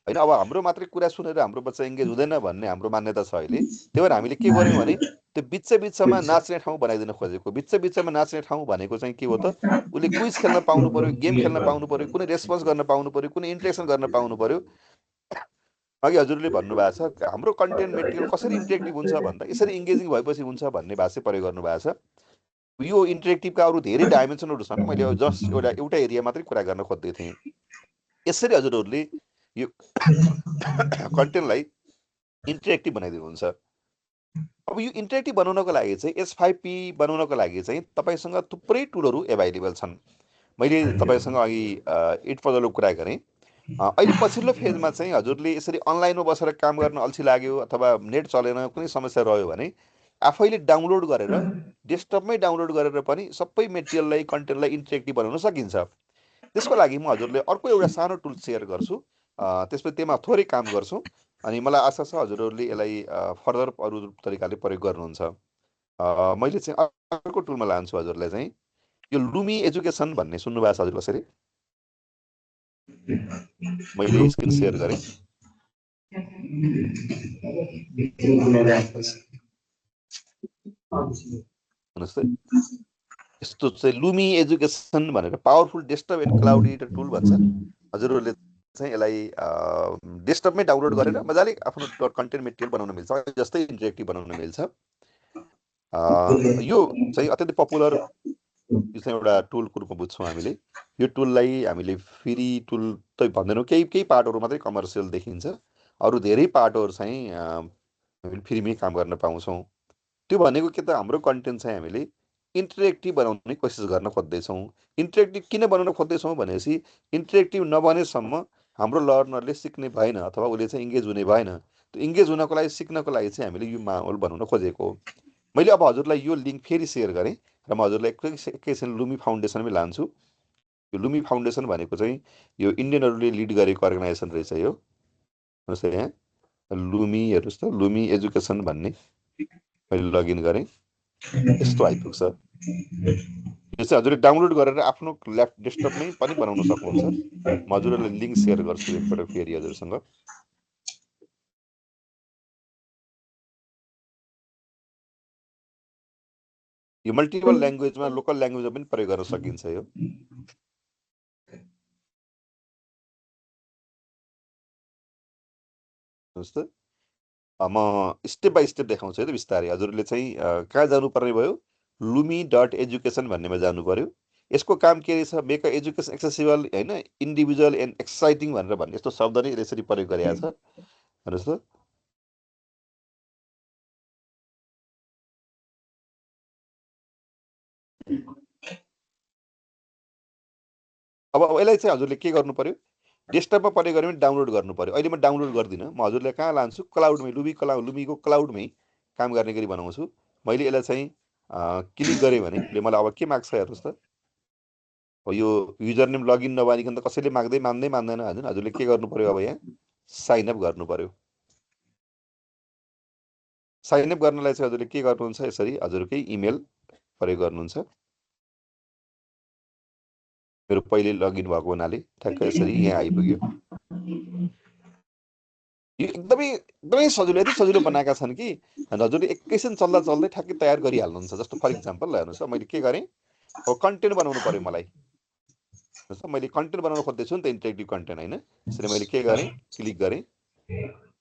होइन। अब हाम्रो मात्रै कुरा सुनेर हाम्रो बच्चा इङ्गेज हुँदैन भन्ने हाम्रो मान्यता छ अहिले। त्यही भएर हामीले के गर्यौँ भने त्यो बिचमा नाच्ने ठाउँ बनाइदिन खोजेको। बिचमा नाच्ने ठाउँ भनेको चाहिँ के हो त, उसले क्विज खेल्न पाउनु पर्यो, गेम खेल्न पाउनु पर्यो, कुनै रेस्पोन्स गर्न पाउनु पर्यो, कुनै इन्ट्रेक्सन गर्न पाउनु पर्यो। अघि हजुरले भन्नुभएको छ हाम्रो कन्टेन्ट मेटेरियल कसरी इन्टरेक्टिभ हुन्छ भन्दा यसरी इङ्गेजिङ भएपछि हुन्छ भन्ने भाषा प्रयोग गर्नुभएको छ। यो इन्टरेक्टिभका अरू धेरै डाइमेन्सनहरू छन्, मैले जस्ट एउटा एरिया मात्रै कुरा गर्न खोज्दै थिएँ। यसरी हजुरहरूले यो कन्टेन्टलाई इन्टरेक्टिभ बनाइदिनुहुन्छ। अब यो इन्टरेक्टिभ बनाउनको लागि चाहिँ S5P बनाउनको लागि चाहिँ तपाईँसँग थुप्रै टुलहरू एभाइलेबल छन्। मैले तपाईँसँग अघि इट पजलको कुरा गरेँ। अहिले पछिल्लो फेजमा चाहिँ हजुरले यसरी अनलाइनमा बसेर काम गर्न अल्छी लाग्यो अथवा नेट चलेन, कुनै समस्या रह्यो भने आफैले डाउनलोड गरेर डेस्कटपमै डाउनलोड गरेर पनि सबै मेटेरियललाई कन्टेन्टलाई इन्टरेक्टिभ बनाउन सकिन्छ। त्यसको लागि म हजुरले अर्को एउटा सानो टुल सेयर गर्छु, त्यसपछि त्यसमा थोरै काम गर्छौँ, अनि मलाई आशा छ हजुरहरूले यसलाई फर्दर अरू तरिकाले प्रयोग गर्नुहुन्छ। मैले चाहिँ अर्को टुलमा लान्छु हजुरलाई चाहिँ यो लुमी एजुकेसन भन्ने सुन्नुभएको छ हजुर कसरी? मैले स्क्रिन सेयर गरेँ। हेर्नुहोस् त, यस्तो चाहिँ लुमी एजुकेसन भनेर powerful desktop and cloud editor tool भन्छ। हजुरहरूले चाहिँ यसलाई डेस्कटपमै डाउनलोड गरेर मजाले आफ्नो कन्टेन्ट मेटेरियल बनाउन मिल्छ, जस्तै इन्टरेक्टिभ बनाउन मिल्छ। यो चाहिँ अत्यन्तै पपुलर, यो चाहिँ एउटा टुलको रूपमा बुझ्छौँ हामीले। यो टुललाई हामीले फ्री टुल त भन्दैनौँ, केही पार्टहरू मात्रै कमर्सियल देखिन्छ, अरू धेरै पार्टहरू चाहिँ हामीले फ्रीमै काम गर्न पाउँछौँ। त्यो भनेको के त, हाम्रो कन्टेन्ट चाहिँ हामीले इन्टरेक्टिभ बनाउने कोसिस गर्न खोज्दैछौँ। इन्टरेक्टिभ किन बनाउन खोज्दैछौँ भनेपछि इन्टरेक्टिभ नबनेसम्म हाम्रो लर्नरले सिक्ने भएन अथवा उसले चाहिँ इङ्गेज हुने भएन। त्यो इङ्गेज हुनको लागि, सिक्नको लागि चाहिँ हामीले यो माहौल बनाउन खोजेको हो। मैले अब हजुरलाई यो लिङ्क फेरि सेयर गरेँ र म हजुरलाई एकैछिन लुमी फाउन्डेसनमै लान्छु। यो लुमी फाउन्डेसन भनेको चाहिँ यो इन्डियनहरूले लिड गरेको अर्गनाइजेसन रहेछ यो। हेर्नुहोस् त यहाँ लुमी, हेर्नुहोस् त लुमी एजुकेसन भन्ने मैले लगइन गरेँ, यस्तो आइपुग्छ। यो चाहिँ हजुरले डाउनलोड गरेर आफ्नो डेस्कटपमै पनि बनाउन सक्नुहुन्छ। म हजुरहरूलाई लिङ्क सेयर गर्छु एकपल्ट फेरि हजुरसँग। यो मल्टिपल ल्याङ्ग्वेजमा, लोकल ल्याङ्ग्वेजमा पनि प्रयोग गर्न सकिन्छ यो। हेर्नुहोस् त, म स्टेप बाई स्टेप देखाउँछु है त बिस्तारै। हजुरले चाहिँ कहाँ जानुपर्ने भयो, lumi.education भन्नेमा जानु पर्यो। यसको काम के रहेछ, मेक एजुकेसन एक्सेसिबल होइन, इन्डिभिजुअल एन्ड एक्साइटिङ भनेर भन्ने यस्तो शब्द नै यसरी प्रयोग गरेको छ। हेर्नुहोस् त, अब यसलाई चाहिँ हजुरले के गर्नु पर्यो, डेस्कटपमा प्रयोग गऱ्यो भने डाउनलोड गर्नु पर्यो। अहिले म डाउनलोड गर्दिनँ, म हजुरलाई कहाँ लान्छु, क्लाउडमै, लुमीको क्लाउडमै काम गर्ने गरी बनाउँछु। मैले यसलाई चाहिँ क्लिक गरेँ भने उसले मलाई अब के माग्छ हेर्नुहोस् त। यो युजर नेम लगइन नभनिकन त कसैले मान्दैन हजुर। हजुरले के गर्नु पर्यो अब यहाँ साइन अप गर्नु पर्यो। साइन अप गर्नलाई चाहिँ हजुरले के गर्नुहुन्छ, यसरी हजुरकै इमेल प्रयोग गर्नुहुन्छ। मेरो पहिले लगइन भएको हुनाले ठ्याक्क यसरी यहाँ आइपुग्यो। यो एकदमै सजिलो, यति सजिलो बनाएका छन् कि हजुरले एकैछिन चल्दै ठ्याक्कै तयार गरिहाल्नुहुन्छ। जस्तो फर इक्जाम्पल हेर्नुहोस्, मैले के गरेँ, अब कन्टेन्ट बनाउनु पर्यो मलाई। मैले कन्टेन्ट बनाउन खोज्दैछु नि त, इन्टरेक्टिभ कन्टेन्ट होइन। यसरी मैले के गरेँ, क्लिक गरेँ।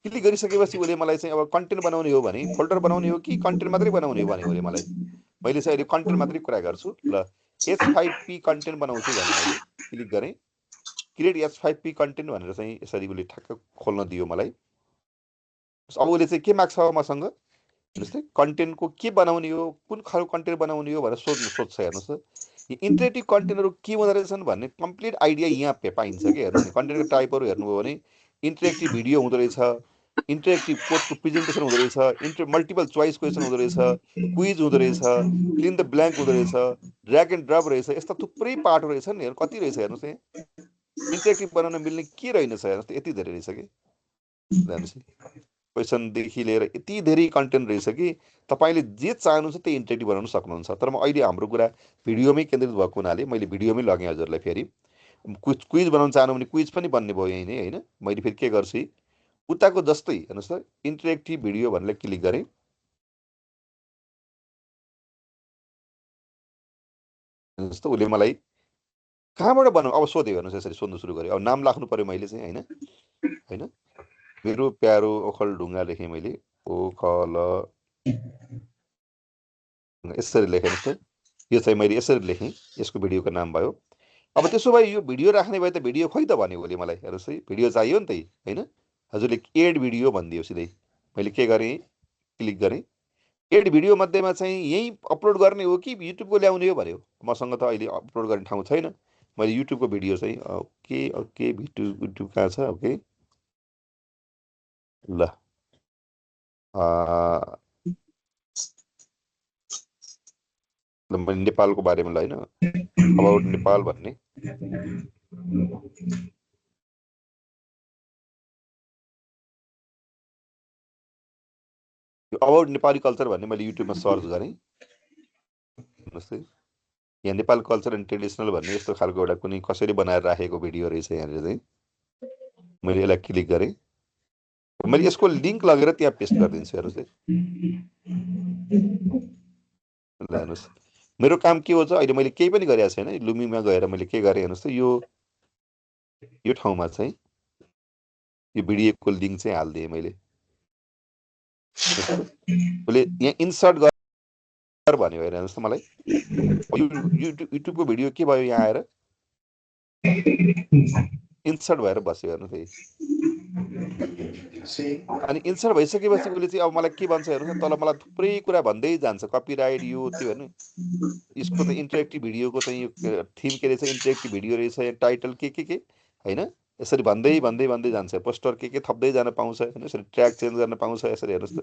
क्लिक गरिसकेपछि उसले मलाई चाहिँ अब कन्टेन्ट बनाउने हो भने फोल्डर बनाउने हो कि कन्टेन्ट मात्रै बनाउने हो भने उसले मलाई, मैले चाहिँ अहिले कन्टेन्ट मात्रै कुरा गर्छु ल। H5P कन्टेन्ट बनाउँछु भने मैले क्लिक गरेँ, क्रिएट H5P कन्टेन्ट भनेर चाहिँ यसरी उसले ठ्याक्क खोल्न दियो मलाई। अब उसले चाहिँ के माग्छ मसँग, जस्तै कन्टेन्टको के बनाउने हो, कुन खालको कन्टेन्ट बनाउने हो भनेर सोध्छ। हेर्नुहोस् त, इन्टरेक्टिभ कन्टेन्टहरू के हुँदो रहेछन् भन्ने कम्प्लिट आइडिया यहाँ पाइन्छ कि। हेर्नुहोस् न, कन्टेन्टको टाइपहरू हेर्नुभयो भने इन्टरेक्टिभ भिडियो हुँदो रहेछ, इन्टरेक्टिभ कोडको प्रेजेन्टेसन हुँदो रहेछ, मल्टिपल चोइस क्वेसन हुँदो रहेछ, क्विज हुँदो रहेछ, फिल इन द ब्ल्याङ्क हुँदो रहेछ, ड्र्याग एन्ड ड्रप रहेछ। यस्ता थुप्रै पार्टहरू रहेछन्। हेर्नु कति रहेछ, हेर्नुहोस् न, इन्टरेक्टिभ बनाउन मिल्ने के रहेनछ, हेर्नुहोस् त, यति धेरै रहेछ कि। हेर्नुहोस्, क्वेसनदेखि लिएर यति धेरै कन्टेन्ट रहेछ कि तपाईँले जे चाहनुहुन्छ त्यही इन्टरेक्टिभ बनाउन सक्नुहुन्छ। तर म अहिले हाम्रो कुरा भिडियोमै केन्द्रित भएको हुनाले मैले भिडियोमै लगेँ हजुरलाई। फेरि क्विज बनाउन चाहनु भने क्विज पनि बन्ने भयो यहीँ नै होइन। मैले फेरि के गर्छु, उताको जस्तै हेर्नुहोस् त, इन्टरेक्टिभ भिडियो भनेर क्लिक गरेँ। हेर्नुहोस् त, उसले मलाई कहाँबाट बनाऊ अब सोध्यो। हेर्नुहोस्, यसरी सोध्नु सुरु गरेँ। अब नाम राख्नु पर्यो मैले चाहिँ होइन। मेरो प्यारो ओखलढुङ्गा लेखेँ मैले, ओखल यसरी लेखेँ त। यो चाहिँ मैले यसरी लेखेँ, यसको भिडियोको नाम भयो। अब त्यसो भए यो भिडियो राख्ने भए त भिडियो खोइ त भन्यो उसले मलाई। हेर्नुहोस् है, भिडियो चाहियो नि त होइन। हजुरले एड भिडियो भनिदियो सिधै। मैले के गरेँ, क्लिक गरेँ। एड भिडियो मध्येमा चाहिँ यहीँ अपलोड गर्ने हो कि युट्युबको ल्याउने हो भन्यो। मसँग त अहिले अपलोड गर्ने ठाउँ छैन। मैले युट्युबको भिडियो चाहिँ ओके युट्युब कहाँ छ, ओके ल। मैले नेपालको बारेमा ल होइन, अबाउट नेपाल भन्ने। अबाउट नेपाली कल्चर भन्ने मैले युट्युबमा सर्च गरेँ। हेर्नुहोस् है, यहाँ नेपाल कल्चर एन्ड ट्रेडिसनल भन्ने यस्तो खालको एउटा कुनै कसरी बनाएर राखेको भिडियो रहेछ यहाँनिर चाहिँ। मैले यसलाई क्लिक गरेँ। मैले यसको लिङ्क लगेर त्यहाँ पेस्ट गरिदिन्छु। हेर्नुहोस् है, ल हेर्नुहोस् मेरो काम के हो चाहिँ अहिले मैले केही पनि गरेको छैन। लुमीमा गएर मैले के गरेँ हेर्नुहोस् त, यो ठाउँमा चाहिँ यो भिडियोको लिङ्क चाहिँ हालिदिएँ मैले। उसले यहाँ इन्सर्ट गर भन्यो। हेर्नुहोस् त, मलाई युट्युबको भिडियो के भयो, यहाँ आएर इन्सर्ट भएर बस्यो। हेर्नुहोस् है, अनि इन्सर्ट भइसकेपछि उसले चाहिँ अब मलाई के भन्छ हेर्नुहोस् न, तल मलाई थुप्रै कुरा भन्दै जान्छ, कपिराइट यो त्यो हेर्नु। यसको त इन्टरेक्टिभ भिडियोको चाहिँ यो थिम के रहेछ, इन्टरेक्टिभ भिडियो रहेछ, टाइटल के होइन। यसरी भन्दै जान्छ। पोस्टर के थप्दै जान पाउँछ होइन। यसरी ट्र्याक चेन्ज गर्न पाउँछ। यसरी हेर्नुहोस् त,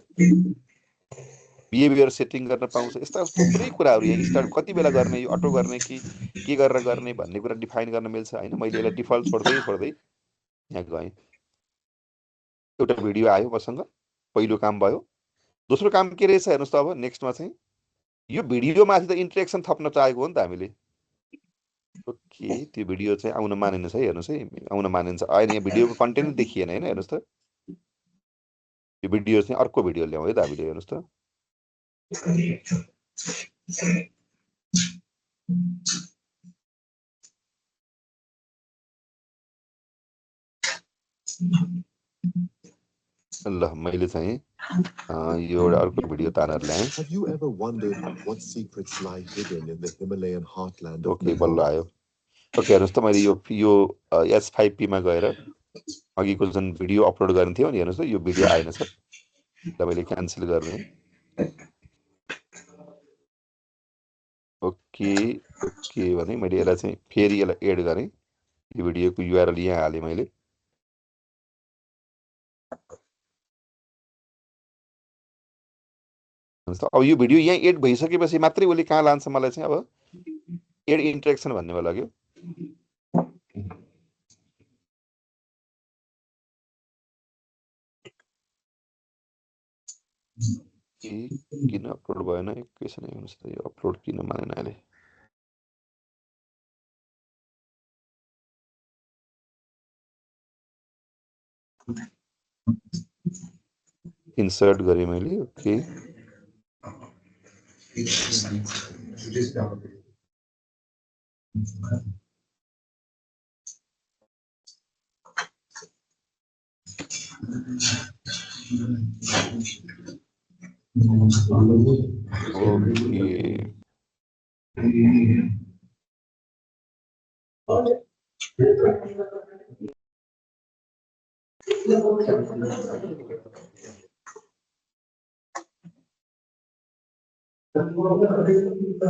बिहेभियर सेटिङ गर्न पाउँछ। यस्ता थुप्रै कुराहरू यहाँ स्टार्ट कति बेला गर्ने, यो अटो गर्ने कि के गरेर गर्ने भन्ने कुरा डिफाइन गर्न मिल्छ होइन। मैले यसलाई डिफल्ट छोड्दै यहाँ गएँ। एउटा भिडियो आयो मसँग, पहिलो काम भयो। दोस्रो काम के रहेछ हेर्नुहोस् त, अब नेक्स्टमा चाहिँ यो भिडियोमाथि त इन्ट्रेक्सन थप्न चाहेको हो नि त हामीले। ओके, त्यो भिडियो चाहिँ आउन मानेन है। हेर्नुहोस् है, आउन मानिन्छ, आएन। यहाँ भिडियोको कन्टेन्ट देखिएन होइन। हेर्नुहोस् त, यो भिडियो चाहिँ अर्को भिडियो ल्याउँ है त हामीले। हेर्नुहोस् त, ल मैले चाहिँ यो एउटा अर्को भिडियो तानेर ल्याएँ। ओके, बल्ल आयो। ओके, हेर्नुहोस् त, मैले यो H5P मा गएर अघिको जुन भिडियो अपलोड गर्ने थियो नि, हेर्नुहोस् त, यो भिडियो आएन सर। ल मैले क्यान्सल गर्ने। ओके भने मैले यसलाई चाहिँ फेरि यसलाई एड गरेँ। यो भिडियोको युआरएल यहाँ हालेँ मैले। अब यो भिडियो यहाँ एड भइसकेपछि मात्रै उसले कहाँ लान्छ मलाई चाहिँ अब एड इन्ट्रेक्सन भन्नेमा लाग्यो। किन अपलोड भएन एकैछिन हेर्नुहोस् त, यो अपलोड किन मानेन अहिले। इन्सर्ट गरेँ मैले, ओके।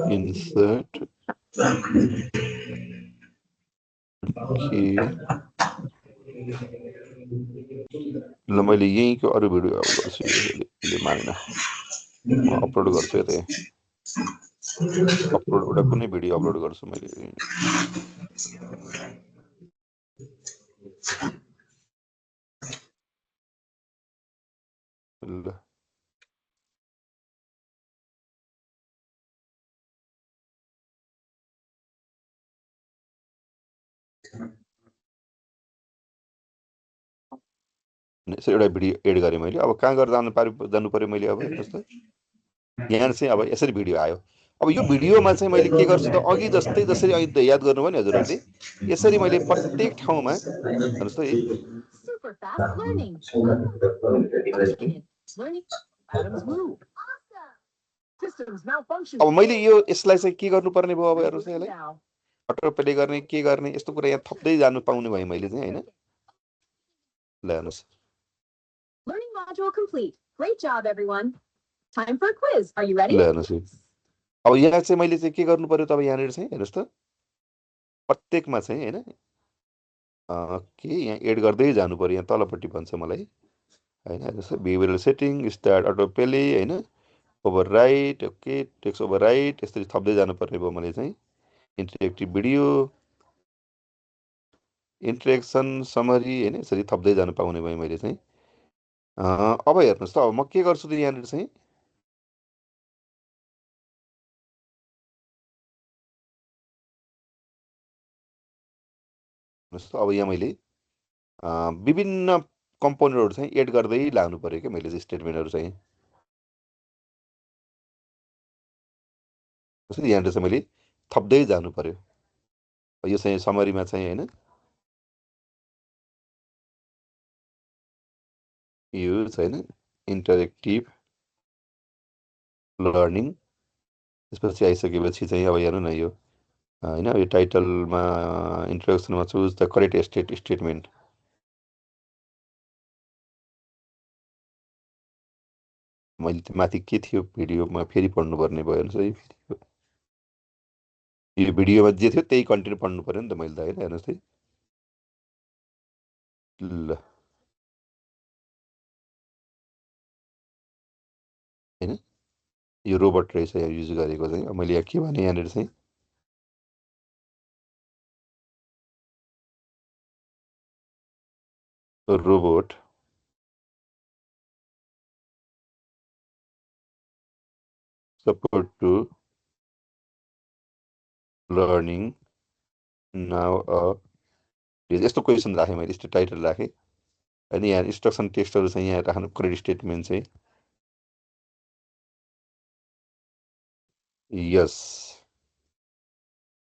Insert. Okay. ल मैले यहीँको अरू भिडियो गर्छु, यसले मानेन। म अपलोड गर्छु यतै, अपलोडबाट कुनै भिडियो अपलोड गर्छु मैले। ल एउटा भिडियो एड गरेँ मैले। अब कहाँ गरेर जानु पर्यो मैले, अब हेर्नुहोस् त, यहाँ चाहिँ अब यसरी भिडियो आयो। अब यो भिडियोमा चाहिँ मैले के गर्छु त, अघि जस्तै जसरी अघि याद गर्नुभयो नि हजुरहरूले, यसरी मैले प्रत्येक ठाउँमा हेर्नुहोस् त, अब मैले यो यसलाई चाहिँ के गर्नुपर्ने भयो, अब हेर्नुहोस् यसलाई अटो प्ले गर्ने, के गर्ने, यस्तो कुरा यहाँ थप्दै जानु पाउने भयो मैले चाहिँ, होइन। ल हेर्नुहोस्, Learning module complete. Great job, everyone. Time for a quiz. Are you ready? ल हेर्नुहोस्, अब यहाँ चाहिँ मैले चाहिँ के गर्नु पर्यो त, अब यहाँनिर चाहिँ हेर्नुहोस् त, प्रत्येकमा चाहिँ होइन के यहाँ एड गर्दै जानु पर्यो, यहाँ तलपट्टि भन्छ मलाई, होइन। हेर्नुहोस् त, behavioural setting, start autoplay, होइन, overwrite, okay, text overwrite, यसरी थप्दै जानु पर्ने भयो मैले चाहिँ। इन्टरेक्टिभ भिडियो, इन्ट्रेक्सन, समरी, होइन, यसरी थप्दै जानु पाउने भयो मैले चाहिँ। अब हेर्नुहोस् त, अब म के गर्छु त यहाँनिर चाहिँ, अब यहाँ मैले विभिन्न कम्पोनेन्टहरू चाहिँ एड गर्दै लानु पर्यो क्या मैले चाहिँ, स्टेटमेन्टहरू चाहिँ। यहाँनिर चाहिँ मैले थप्दै जानु पर्यो। यो चाहिँ समरीमा चाहिँ, होइन, यो होइन इन्टरेक्टिभ लर्निङ। त्यसपछि आइसकेपछि चाहिँ अब हेर्नु न, यो होइन, यो टाइटलमा इन्ट्रोडक्सनमा चुज द करेक्ट स्टेटमेन्ट। मैले त्यो माथि के थियो भिडियोमा फेरि पढ्नुपर्ने भयो है, यो भिडियोमा जे थियो त्यही कन्टेन्ट पढ्नु पर्यो नि त मैले त, होइन। हेर्नुहोस् है, ल होइन, यो रोबोट रहेछ यहाँ युज गरेको चाहिँ। मैले यहाँ के भने, यहाँनिर चाहिँ robot support to learning now uh, यस्तो क्वेसन राखेँ मैले, यस्तो टाइटल राखेँ, होइन। यहाँ इन्स्ट्रक्सन टेक्स्टहरू चाहिँ यहाँ राख्नु, करेक्ट स्टेटमेन्ट चाहिँ यस,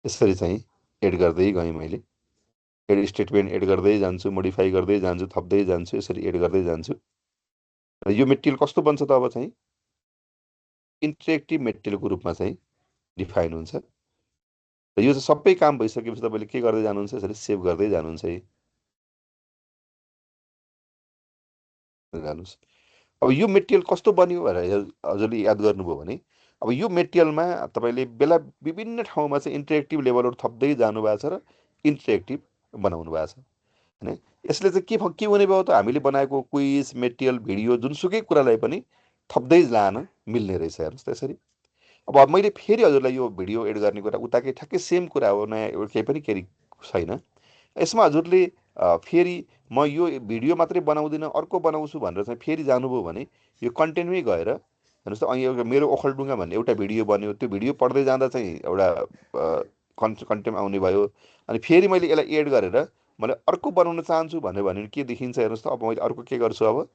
यसरी चाहिँ एड गर्दै गएँ मैले। एड स्टेटमेन्ट एड गर्दै जान्छु, मोडिफाई गर्दै जान्छु, थप्दै जान्छु, यसरी एड गर्दै जान्छु। र यो मेटेरियल कस्तो बन्छ त, अब चाहिँ इन्टरेक्टिभ मेटेरियलको रूपमा चाहिँ डिफाइन हुन्छ। र यो चाहिँ सबै काम भइसकेपछि तपाईँले के गर्दै जानुहुन्छ, यसरी सेभ गर्दै जानुहुन्छ है। जानुहोस्, अब यो मेटेरियल कस्तो बन्यो भनेर हजुरले याद गर्नुभयो भने, अब यो मेटेरियलमा तपाईँले विभिन्न ठाउँमा चाहिँ इन्टरेक्टिभ लेभलहरू थप्दै जानुभएको छ र इन्टरेक्टिभ बनाउनु भएको छ, होइन। यसले चाहिँ के हुने भयो त, हामीले बनाएको क्विज, मेटेरियल, भिडियो, जुनसुकै कुरालाई पनि थप्दै लान मिल्ने रहेछ हेर्नुहोस् त्यसरी। अब मैले फेरि हजुरलाई यो भिडियो एड गर्ने कुरा उताकै ठ्याक्कै सेम कुरा हो, नयाँ केही पनि केही छैन। यसमा हजुरले फेरि म यो भिडियो मात्रै बनाउँदिनँ अर्को बनाउँछु भनेर चाहिँ फेरि जानुभयो भने यो कन्टेन्टमै गएर हेर्नुहोस् त, अहिले एउटा मेरो ओखलडुङ्गा भन्ने एउटा भिडियो बन्यो, त्यो भिडियो पढ्दै जाँदा चाहिँ एउटा कन्टेन्ट आउने भयो। अनि फेरि मैले यसलाई एड गरेर मैले अर्को बनाउन चाहन्छु भन्यो भने के देखिन्छ हेर्नुहोस् त। अब मैले अर्को के गर्छु, अब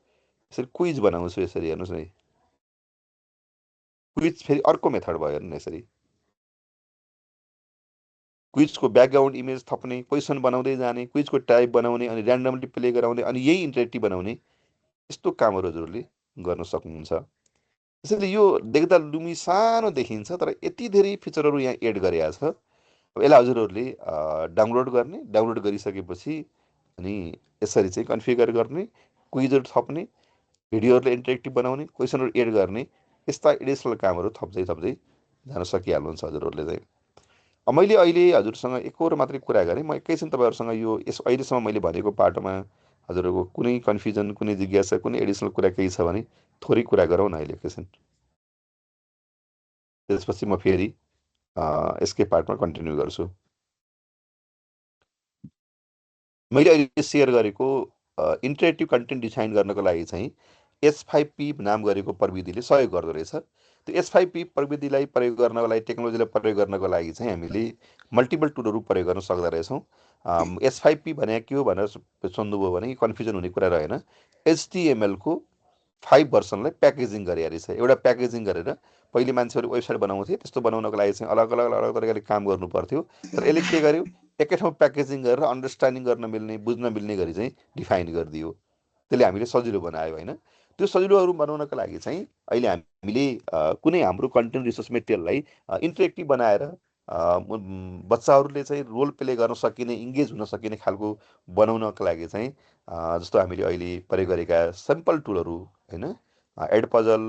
यसरी क्विज बनाउँछु, यसरी हेर्नुहोस् न, क्विज फेरि अर्को मेथड भयो हेर्नु यसरी। क्विजको ब्याकग्राउन्ड इमेज थप्ने, क्वेसन बनाउँदै जाने, क्विजको टाइप बनाउने, अनि ऱ्यान्डमली प्ले गराउने, अनि यही इन्टरेक्टिभ बनाउने, यस्तो कामहरू हजुरहरूले गर्न सक्नुहुन्छ। त्यसैले यो देख्दा लुमी सानो देखिन्छ, तर यति धेरै फिचरहरू यहाँ एड गरेका छ। अब यसलाई हजुरहरूले डाउनलोड गर्ने, डाउनलोड गरिसकेपछि अनि यसरी चाहिँ कन्फिगर गर्ने, क्विजहरू थप्ने, भिडियोहरूले इन्टरेक्टिभ बनाउने, क्वेसनहरू एड गर्ने, यस्ता एडिसनल कामहरू थप्दै थप्दै जान सकिहाल्नुहुन्छ हजुरहरूले चाहिँ। अब मैले अहिले हजुरसँग एकहोरो मात्रै कुरा गरेँ। म एकैछिन तपाईँहरूसँग यो अहिलेसम्म मैले भनेको पाटोमा हजुरहरूको कुनै कन्फ्युजन, कुनै जिज्ञासा, कुनै एडिसनल कुरा केही छ भने थोरै कुरा गरौँ न अहिले एकैछिन। त्यसपछि म फेरि यसकै पार्टमा कन्टिन्यू गर्छु। मैले अहिले सेयर गरेको इन्टरेक्टिभ कन्टेन्ट डिजाइन गर्नको लागि चाहिँ S5P नाम गरेको प्रविधिले सहयोग गर्दो रहेछ। त्यो S5P प्रविधिलाई प्रयोग गर्नको लागि, टेक्नोलोजीलाई प्रयोग गर्नको लागि चाहिँ हामीले मल्टिपल टुलहरू प्रयोग गर्न सक्दो रहेछौँ। S5P भने के हो भनेर सोध्नुभयो भने कन्फ्युजन हुने कुरा रहेन। HTML को 5 भर्सनलाई प्याकेजिङ गरे रहेछ। एउटा प्याकेजिङ गरेर पहिले मान्छेहरू वेबसाइट बनाउँथे, त्यस्तो बनाउनको लागि चाहिँ अलग अलग अलग तरिकाले काम गर्नु पर्थ्यो। तर यसले के गर्यो, एकै ठाउँ प्याकेजिङ गरेर अन्डरस्ट्यान्डिङ गर्न मिल्ने, बुझ्न मिल्ने गरी चाहिँ डिफाइन गरिदियो। त्यसले हामीले सजिलो बनायो होइन। त्यो सजिलोहरू बनाउनको लागि चाहिँ अहिले हामीले कुनै हाम्रो कन्टेन्ट रिसोर्स मेटेरियललाई इन्टरेक्टिभ बनाएर बच्चाहरूले चाहिँ रोल प्ले गर्न सकिने, इङ्गेज हुन सकिने खालको बनाउनको लागि चाहिँ जस्तो हामीले अहिले प्रयोग गरेका सिम्पल टुलहरू होइन, एडपजल,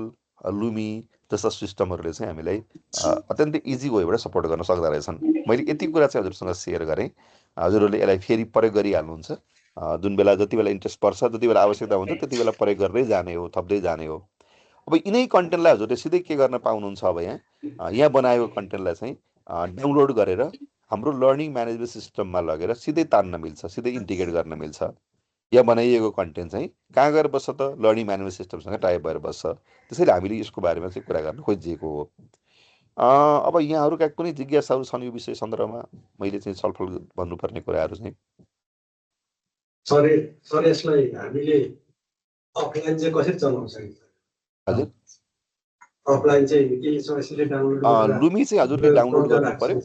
लुमी जस्ता सिस्टमहरूले चाहिँ हामीलाई अत्यन्तै इजी वेबाट सपोर्ट गर्न सक्दो रहेछन्। मैले यति कुरा चाहिँ हजुरसँग सेयर गरेँ। हजुरहरूले यसलाई फेरि प्रयोग गरिहाल्नुहुन्छ। जुन बेला जति बेला इन्ट्रेस्ट पर्छ, जति बेला आवश्यकता हुन्छ, त्यति बेला प्रयोग गर्दै जाने हो, थप्दै जाने हो। अब यिनै कन्टेन्टलाई हजुरले सिधै के गर्न पाउनुहुन्छ, अब यहाँ बनाएको कन्टेन्टलाई चाहिँ डाउनलोड गरेर हाम्रो लर्निङ म्यानेजमेन्ट सिस्टममा लगेर सिधै तान्न मिल्छ, सिधै इन्टिग्रेट गर्न मिल्छ। यहाँ बनाइएको कन्टेन्ट चाहिँ कहाँ गएर बस्छ त, लर्निङ म्यानेजमेन्ट सिस्टमसँग टाइप भएर बस्छ। त्यसैले हामीले यसको बारेमा चाहिँ कुरा गर्न खोजिएको हो। अब यहाँहरूका कुनै जिज्ञासाहरू छन् यो विषय सन्दर्भमा मैले चाहिँ छलफल भन्नुपर्ने कुराहरू चाहिँ? सर यसलाई हामीले अफलाइन चाहिँ कसरी चलाउन सकिन्छ? हजुर, अफलाइन चाहिँ के यसले डाउनलोड लुमी चाहिँ हजुरले डाउनलोड गर्नु पर्यो।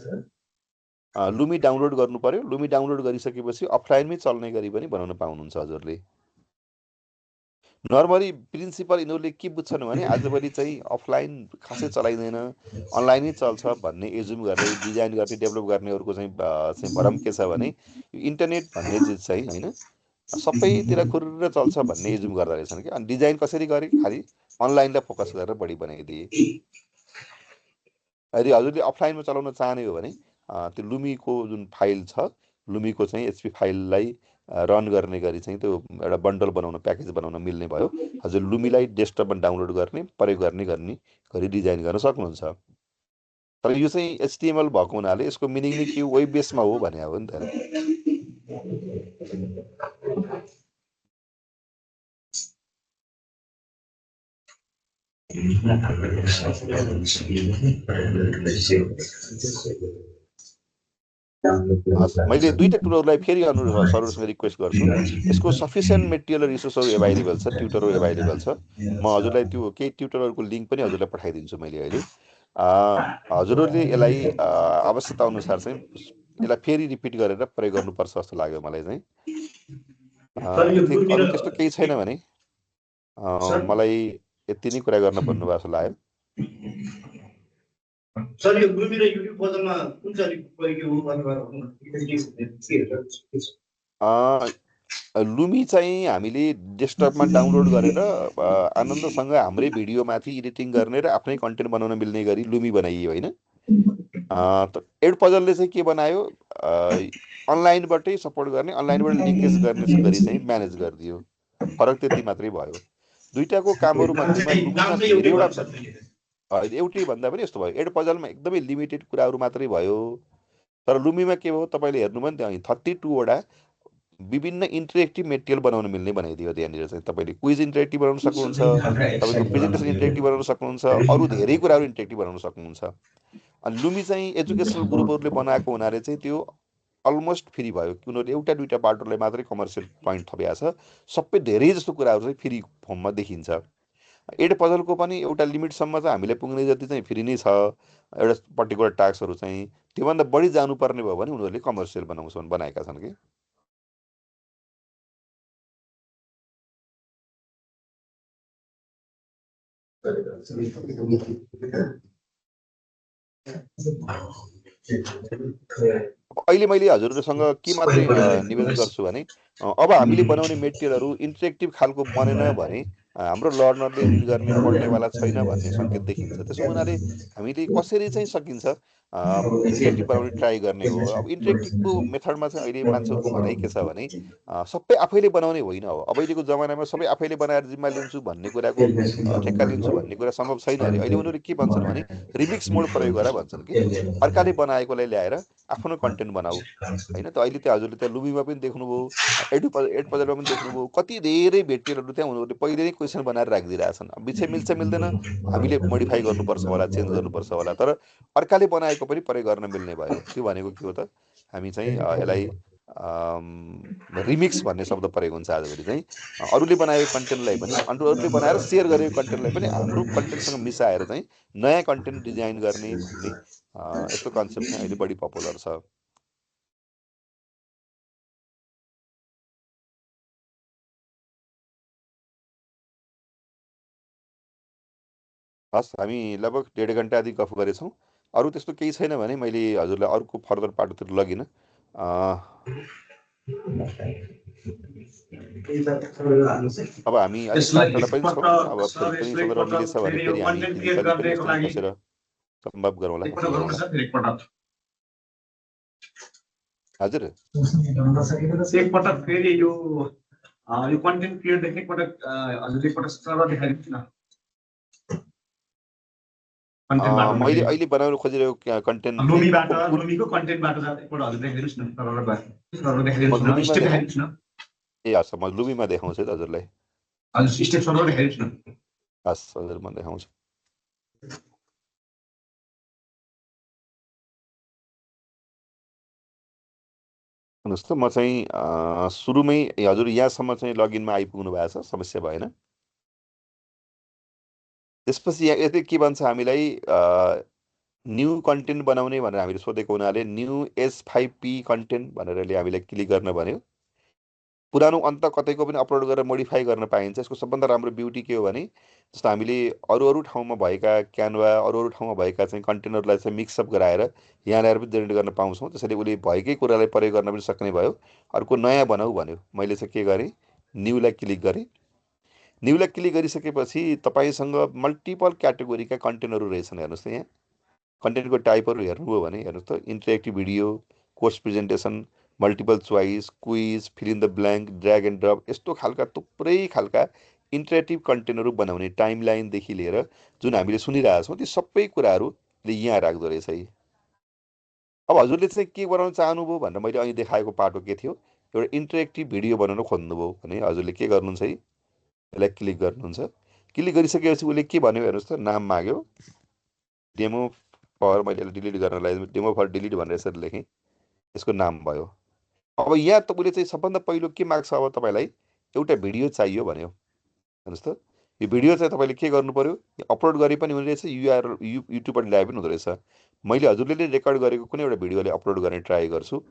लुमी डाउनलोड गर्नु पर्यो। लुमी डाउनलोड गरिसकेपछि अफलाइनमै चल्ने गरी पनि बनाउन पाउनुहुन्छ हजुरले। नर्मली प्रिन्सिपल यिनीहरूले के बुझ्छन् भने आजभोलि चाहिँ अफलाइन खासै चलाइँदैन, अनलाइनै चल्छ भन्ने एजुम गर्ने, डिजाइन गर्ने, डेभलप गर्नेहरूको चाहिँ भरम के छ भने इन्टरनेट भन्ने चिज चाहिँ होइन सबैतिर खुर्र चल्छ भन्ने एजुम गर्दो रहेछन् कि। अनि डिजाइन कसरी गरे, खालि अनलाइनलाई फोकस गरेर बढी बनाइदिए। यदि हजुरले अफलाइनमा चलाउन चाहने हो भने त्यो लुमीको जुन फाइल छ, लुमीको चाहिँ एचपी फाइललाई रन गर्ने गरी चाहिँ त्यो एउटा बन्डल बनाउन, प्याकेज बनाउन मिल्ने भयो। हजुर लुमीलाई डेस्कटपमा डाउनलोड गर्ने, प्रयोग गर्ने गरी डिजाइन गर्न सक्नुहुन्छ। तर यो चाहिँ एचटिएमएल भएको हुनाले यसको मिनिङ नै के वेब बेसमा हो भने हो नि त। मैले दुईटा टुलहरूलाई फेरि सरहरूसँग रिक्वेस्ट गर्छु। यसको सफिसियन्ट मेटेरियल रिसोर्सहरू एभाइलेबल छ, ट्युटरहरू एभाइलेबल छ। म हजुरलाई त्यो केही ट्युटरहरूको लिङ्क पनि हजुरलाई पठाइदिन्छु मैले अहिले। हजुरहरूले यसलाई आवश्यकता अनुसार चाहिँ यसलाई फेरि रिपिट गरेर प्रयोग गर्नुपर्छ जस्तो लाग्यो मलाई चाहिँ। अरू त्यस्तो केही छैन भने मलाई यति नै कुरा गर्न भन्नुभएको जस्तो लाग्यो। सर यो लुमी र युट्युब बजारमा कुन चाहिँ प्रयोग लुमी चाहिँ हामीले डेस्कटपमा डाउनलोड गरेर आनन्दसँग हाम्रै भिडियोमाथि एडिटिङ गर्ने र आफ्नै कन्टेन्ट बनाउन मिल्ने गरी लुमी बनाइयो होइन। एडपजलले चाहिँ के बनायो, अनलाइनबाटै सपोर्ट गर्ने, अनलाइनबाट लिङ्केज गर्ने गरी चाहिँ म्यानेज गरिदियो। फरक त्यति मात्रै भयो। दुईटाको कामहरू मध्येमा लुमीमा नाम चाहिँ एउटै धेरैवटा भयो सर मैले। एउटै भन्दा पनि यस्तो भयो एड पजलमा एकदमै लिमिटेड कुराहरू मात्रै भयो तर लुमीमा के भयो तपाईँले हेर्नुभयो नि त्यहाँ 32वटा विभिन्न इन्टरेक्टिभ मेटेरियल बनाउन मिल्ने बनाइदियो त्यहाँनिर चाहिँ तपाईँले क्विज इन्टरेक्टिभ बनाउन सक्नुहुन्छ तपाईँको प्रेजेन्टेसन इन्टरेक्टिभ बनाउन सक्नुहुन्छ अरू धेरै कुराहरू इन्टरेक्टिभ बनाउन सक्नुहुन्छ अनि लुमी चाहिँ एजुकेसनल ग्रुपहरूले बनाएको हुनाले चाहिँ त्यो अलमोस्ट फ्री भयो उनीहरूले एउटा दुईवटा बाटोलाई मात्रै कमर्सियल पोइन्ट थपेको छ सबै धेरै जस्तो कुराहरू चाहिँ फ्री फर्ममा देखिन्छ एड पजलको पनि एउटा लिमिटसम्म चाहिँ हामीले पुग्ने जति चाहिँ फ्री नै छ एउटा पर्टिकुलर टास्कहरू चाहिँ त्योभन्दा बढी जानुपर्ने भयो भने उनीहरूले कमर्सियल बनाएका छन् कि अहिले मैले हजुरहरूसँग के मात्रै निवेदन गर्छु भने अब हामीले बनाउने मेटेरियलहरू इन्टरेक्टिभ खालको बनेन भने हाम्रो लर्नरले रिड गर्ने पढ्नेवाला छैन भन्ने सङ्केत देखिन्छ त्यसो हुनाले हामीले कसरी चाहिँ सकिन्छ इन्टरेक्टिभ बनाउने ट्राई गर्ने हो अब इन्टरेक्टिभको मेथडमा चाहिँ अहिले मान्छेहरूको भनाइ के छ भने सबै आफैले बनाउने होइन हो अहिलेको जमानामा सबै आफैले बनाएर जिम्मा लिन्छु भन्ने कुराको ठेक्का लिन्छु भन्ने कुरा सम्भव छैन अरे अहिले उनीहरू के भन्छन् भने रिमिक्स मोड प्रयोग गरेर भन्छन् कि अर्काले बनाएकोलाई ल्याएर आफ्नो कन्टेन्ट बनाऊ होइन त अहिले त्यो हजुरले त्यहाँ लुबीमा पनि देख्नुभयो एड पजलमा पनि देख्नुभयो कति धेरै भेटिएरहरू त्यहाँ उनीहरूले पहिले नै क्वेसन बनाएर राखिदिइरहेछन् विषय मिल्छ मिल्दैन हामीले मोडिफाई गर्नुपर्छ होला चेन्ज गर्नुपर्छ होला तर अर्काले बनाएको पनि प्रयोग गर्न मिल्ने भयो त्यो भनेको के हो त हामी चाहिँ यसलाई रिमिक्स भन्ने शब्द प्रयोग हुन्छ आजभोलि चाहिँ अरूले बनाएको कन्टेन्टलाई पनि अरूले बनाएर सेयर गरेको कन्टेन्टलाई पनि हाम्रो कन्टेन्टसँग मिसाएर चाहिँ नयाँ कन्टेन्ट डिजाइन गर्ने भन्ने यस्तो कन्सेप्ट चाहिँ अहिले बढी पपुलर छ हस् हामी लगभग 1.5 घन्टा आदि गफ गरेछौँ अरू त्यस्तो केही छैन भने मैले हजुरलाई अर्को फर्दर पाटोतिर लगिनँ अब हामी अलिक टाढा पनि छौँ अब फेरि पनि सन्दर्भ मिलेछ भने फेरि हामी फिजिकली पनि यस्तोमा बसेर सम्भव गरौँला हजुर एकपटक फेरि यो कन्टेन्ट क्रिएट एकपटक हजुरले एकपटक सर्भर देखाइदिनुहोस् न मैले अहिले बनाउन खोजिरहेको कन्टेन्ट लुमीको कन्टेन्टबाट एकपल्ट हजुर देखाइदिनुहोस् न सर्भर देखाइदिनुहोस् न ए हस् म लुमीमा देखाउँछु है हजुरलाई हजुर स्टेप सर्भर देखाइदिनुहोस् न हस् हजुर म देखाउँछु भन्नुहोस् त म चाहिँ सुरुमै हजुर यहाँसम्म चाहिँ लगइनमा आइपुग्नु भएको छ समस्या भएन त्यसपछि यहाँ यतै के भन्छ हामीलाई न्यू कन्टेन्ट बनाउने भनेर हामीले सोधेको हुनाले न्यू S5P कन्टेन्ट भनेर हामीलाई क्लिक गर्न भन्यो पुरानो अन्त कतैको पनि अपलोड गरेर मोडिफाई गर्न पाइन्छ यसको सबभन्दा राम्रो ब्युटी के हो भने जस्तो हामीले अरू ठाउँमा भएका क्यानभा अरू ठाउँमा भएका चाहिँ कन्टेन्टहरूलाई चाहिँ मिक्सअप गराएर यहाँ ल्याएर पनि जेनेरेट गर्न पाउँछौँ त्यसैले उसले भएकै कुरालाई प्रयोग गर्न पनि सक्ने भयो अर्को नयाँ बनाऊ भन्यो मैले चाहिँ के गरेँ न्यूलाई क्लिक गरेँ न्यूलाई क्लिक गरिसकेपछि तपाईँसँग मल्टिपल क्याटेगोरीका कन्टेन्टहरू रहेछन् हेर्नुहोस् त यहाँ कन्टेन्टको टाइपहरू हेर्नुभयो भने हेर्नुहोस् त interactive video course presentation multiple choice quiz feel in the blank drag and drop यस्तो खालका थुप्रै खालका इन्टरेक्टिभ कन्टेन्टहरू बनाउने टाइम लाइनदेखि लिएर जुन हामीले सुनिरहेका छौँ ती सबै कुराहरूले यहाँ राख्दो रहेछ है अब हजुरले चाहिँ के बनाउन चाहनुभयो भनेर मैले अहिले देखाएको पाटो के थियो एउटा इन्टरेक्टिभ भिडियो बनाउन खोज्नुभयो भने हजुरले के गर्नुहुन्छ है यसलाई क्लिक गर्नुहुन्छ क्लिक गरिसकेपछि उसले के भन्यो हेर्नुहोस् त नाम माग्यो डेमो फर मैले यसलाई डिलिट गर्नलाई डेमो फर डिलिट भनेर यसरी लेखेँ यसको नाम भयो अब यहाँ त उसले चाहिँ सबभन्दा पहिलो के माग्छ अब तपाईँलाई एउटा भिडियो चाहियो भन्यो हेर्नुहोस् त यो भिडियो चाहिँ तपाईँले के गर्नु पर्यो अपलोड गरे पनि हुने रहेछ युट्युबबाट ल्याए पनि हुँदो रहेछ मैले हजुरले नै रेकर्ड गरेको कुनै एउटा भिडियोले अपलोड गर्ने ट्राई गर्छु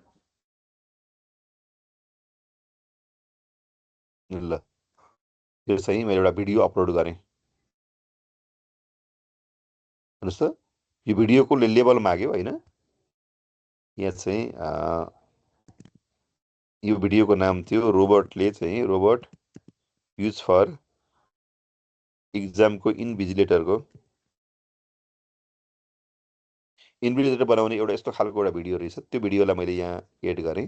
ल यो चाहिँ मैले एउटा भिडियो अपलोड गरेँ हेर्नुहोस् त यो भिडियोको लेभल माग्यो होइन यहाँ चाहिँ यो भिडियोको नाम थियो रोबोटले चाहिँ रोबोट युज फर इक्जामको इन्भिजिलेटरको इन्भिजिलेटर बनाउने एउटा यस्तो खालको एउटा भिडियो रहेछ त्यो भिडियोलाई मैले यहाँ एड गरेँ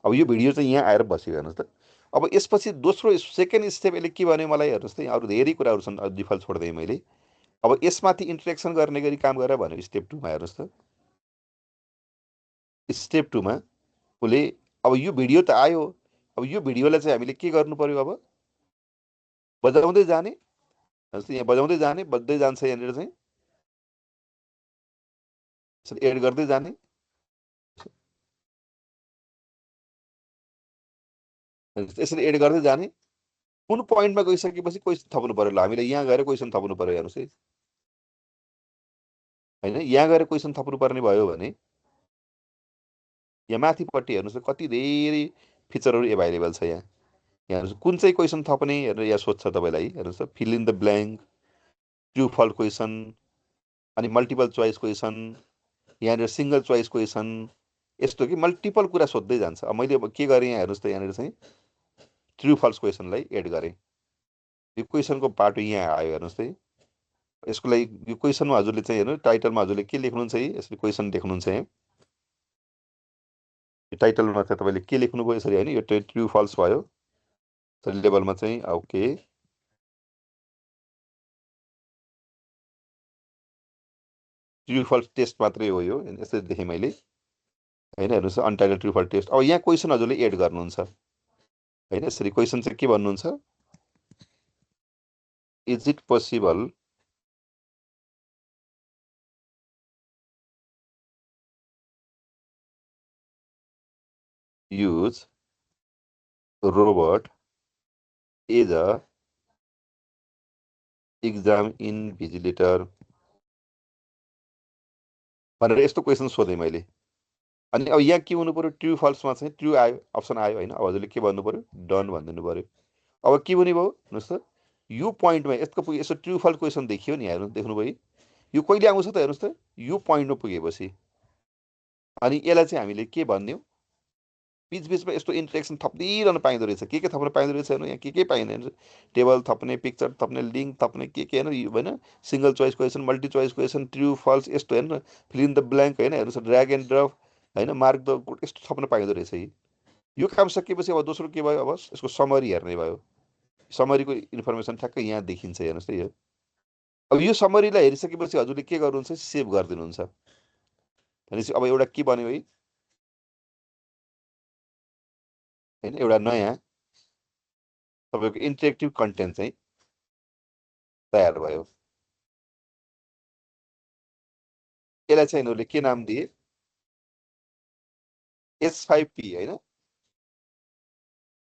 अब यो भिडियो चाहिँ यहाँ आएर बस्यो हेर्नुहोस् त अब यसपछि दोस्रो सेकेन्ड स्टेप यसले के भन्यो मलाई, हेर्नुहोस् त, अरू धेरै कुराहरू छन्, डिफल्ट छोड्दै मैले। अब यसमाथि इन्ट्रेक्सन गर्ने गरी काम गरेर भन्यो स्टेप 2 मा। हेर्नुहोस् त, स्टेप 2 मा उसले अब यो भिडियो त आयो, अब यो भिडियोलाई चाहिँ हामीले के गर्नु पर्यो, अब बजाउँदै जाने। हेर्नुहोस् त, यहाँ बजाउँदै जाने, बज्दै जान्छ, यहाँनिर चाहिँ एड गर्दै जाने। यसरी एड गर्दै जाने। कुन पोइन्टमा गइसकेपछि क्वेसन थप्नु पर्यो, ल हामीले यहाँ गएर क्वेसन थप्नु पर्यो। हेर्नुहोस् है, होइन, यहाँ गएर क्वेसन थप्नु पर्ने भयो भने यहाँ माथिपट्टि हेर्नुहोस् त कति धेरै फिचरहरू एभाइलेबल छ। यहाँ हेर्नुहोस् कुन चाहिँ क्वेसन थप्ने हेरेर यहाँ सोध्छ तपाईँलाई। हेर्नुहोस् त, fill in the blank, true false question, अनि मल्टिपल चोइस क्वेसन, यहाँनिर सिङ्गल चोइस क्वेसन, यस्तो कि मल्टिपल कुरा सोध्दै जान्छ। अब मैले अब के गरेँ यहाँ, हेर्नुहोस् त, यहाँनिर चाहिँ ट्रु फल्स क्वेसनलाई एड गरेँ। यो क्वेसनको पार्ट यहाँ आयो। हेर्नुहोस् त, यसको लागि यो क्वेसनमा हजुरले चाहिँ हेर्नु, टाइटलमा हजुरले के लेख्नुहुन्छ है, यसरी क्वेसन लेख्नुहुन्छ है। यो टाइटलमा चाहिँ तपाईँले के लेख्नुभयो यसरी, होइन, यो ट्रु फल्स भयो। लेभलमा चाहिँ ओके, ट्रु फल्स टेस्ट मात्रै हो यो, यसरी देखेँ मैले, होइन। हेर्नुहोस्, अनटाइटल ट्रु फल्स टेस्ट। अब यहाँ क्वेसन हजुरले एड गर्नुहुन्छ, होइन। यसरी क्वेसन चाहिँ के भन्नुहुन्छ, is it possible use robot as a exam invigilator भनेर यस्तो क्वेसन सोधेँ मैले। अनि अब यहाँ के हुनु पर्यो, ट्रु फल्समा चाहिँ ट्रु आयो, अप्सन आयो, होइन। अब हजुरले के भन्नु पर्यो, डन भनिदिनु पर्यो। अब के हुने भयो, हेर्नुहोस् त, यो पोइन्टमा यस्तो ट्रु फल्स क्वेसन देखियो नि, हेर्नु, देख्नुभयो, यो कहिले आउँछ त, हेर्नुहोस् त, यो पोइन्टमा पुगेपछि। अनि यसलाई चाहिँ हामीले के भनिदियौँ, बिचबिचमा यस्तो इन्ट्रेक्सन थपिरहनु पाइँदो रहेछ। के थप्न पाइँदो रहेछ हेर्नु, यहाँ के पाइँदैन, टेबल थप्ने, पिक्चर थप्ने, लिङ्क थप्ने, के हेर्नु, होइन, single choice question, multi choice question, true false, यस्तो हेर्नु, फिल इन द ब्ल्याङ्क, होइन, हेर्नुहोस्, ड्र्याग एन्ड ड्रप, होइन, मार्क द, यस्तो थप्न पाइँदो रहेछ। यो काम सकिएपछि अब दोस्रो के भयो, अब यसको समरी हेर्ने भयो। समरीको इन्फर्मेसन ठ्याक्कै यहाँ देखिन्छ, हेर्नुहोस् त यो। अब यो समरीलाई हेरिसकेपछि हजुरले के गर्नुहुन्छ, सेभ गरिदिनुहुन्छ। भनेपछि अब एउटा के बन्यो है, होइन, एउटा नयाँ तपाईँको इन्टरेक्टिभ कन्टेन्ट चाहिँ तयार भयो। यसलाई चाहिँ यिनीहरूले के नाम दिए, S5P, होइन।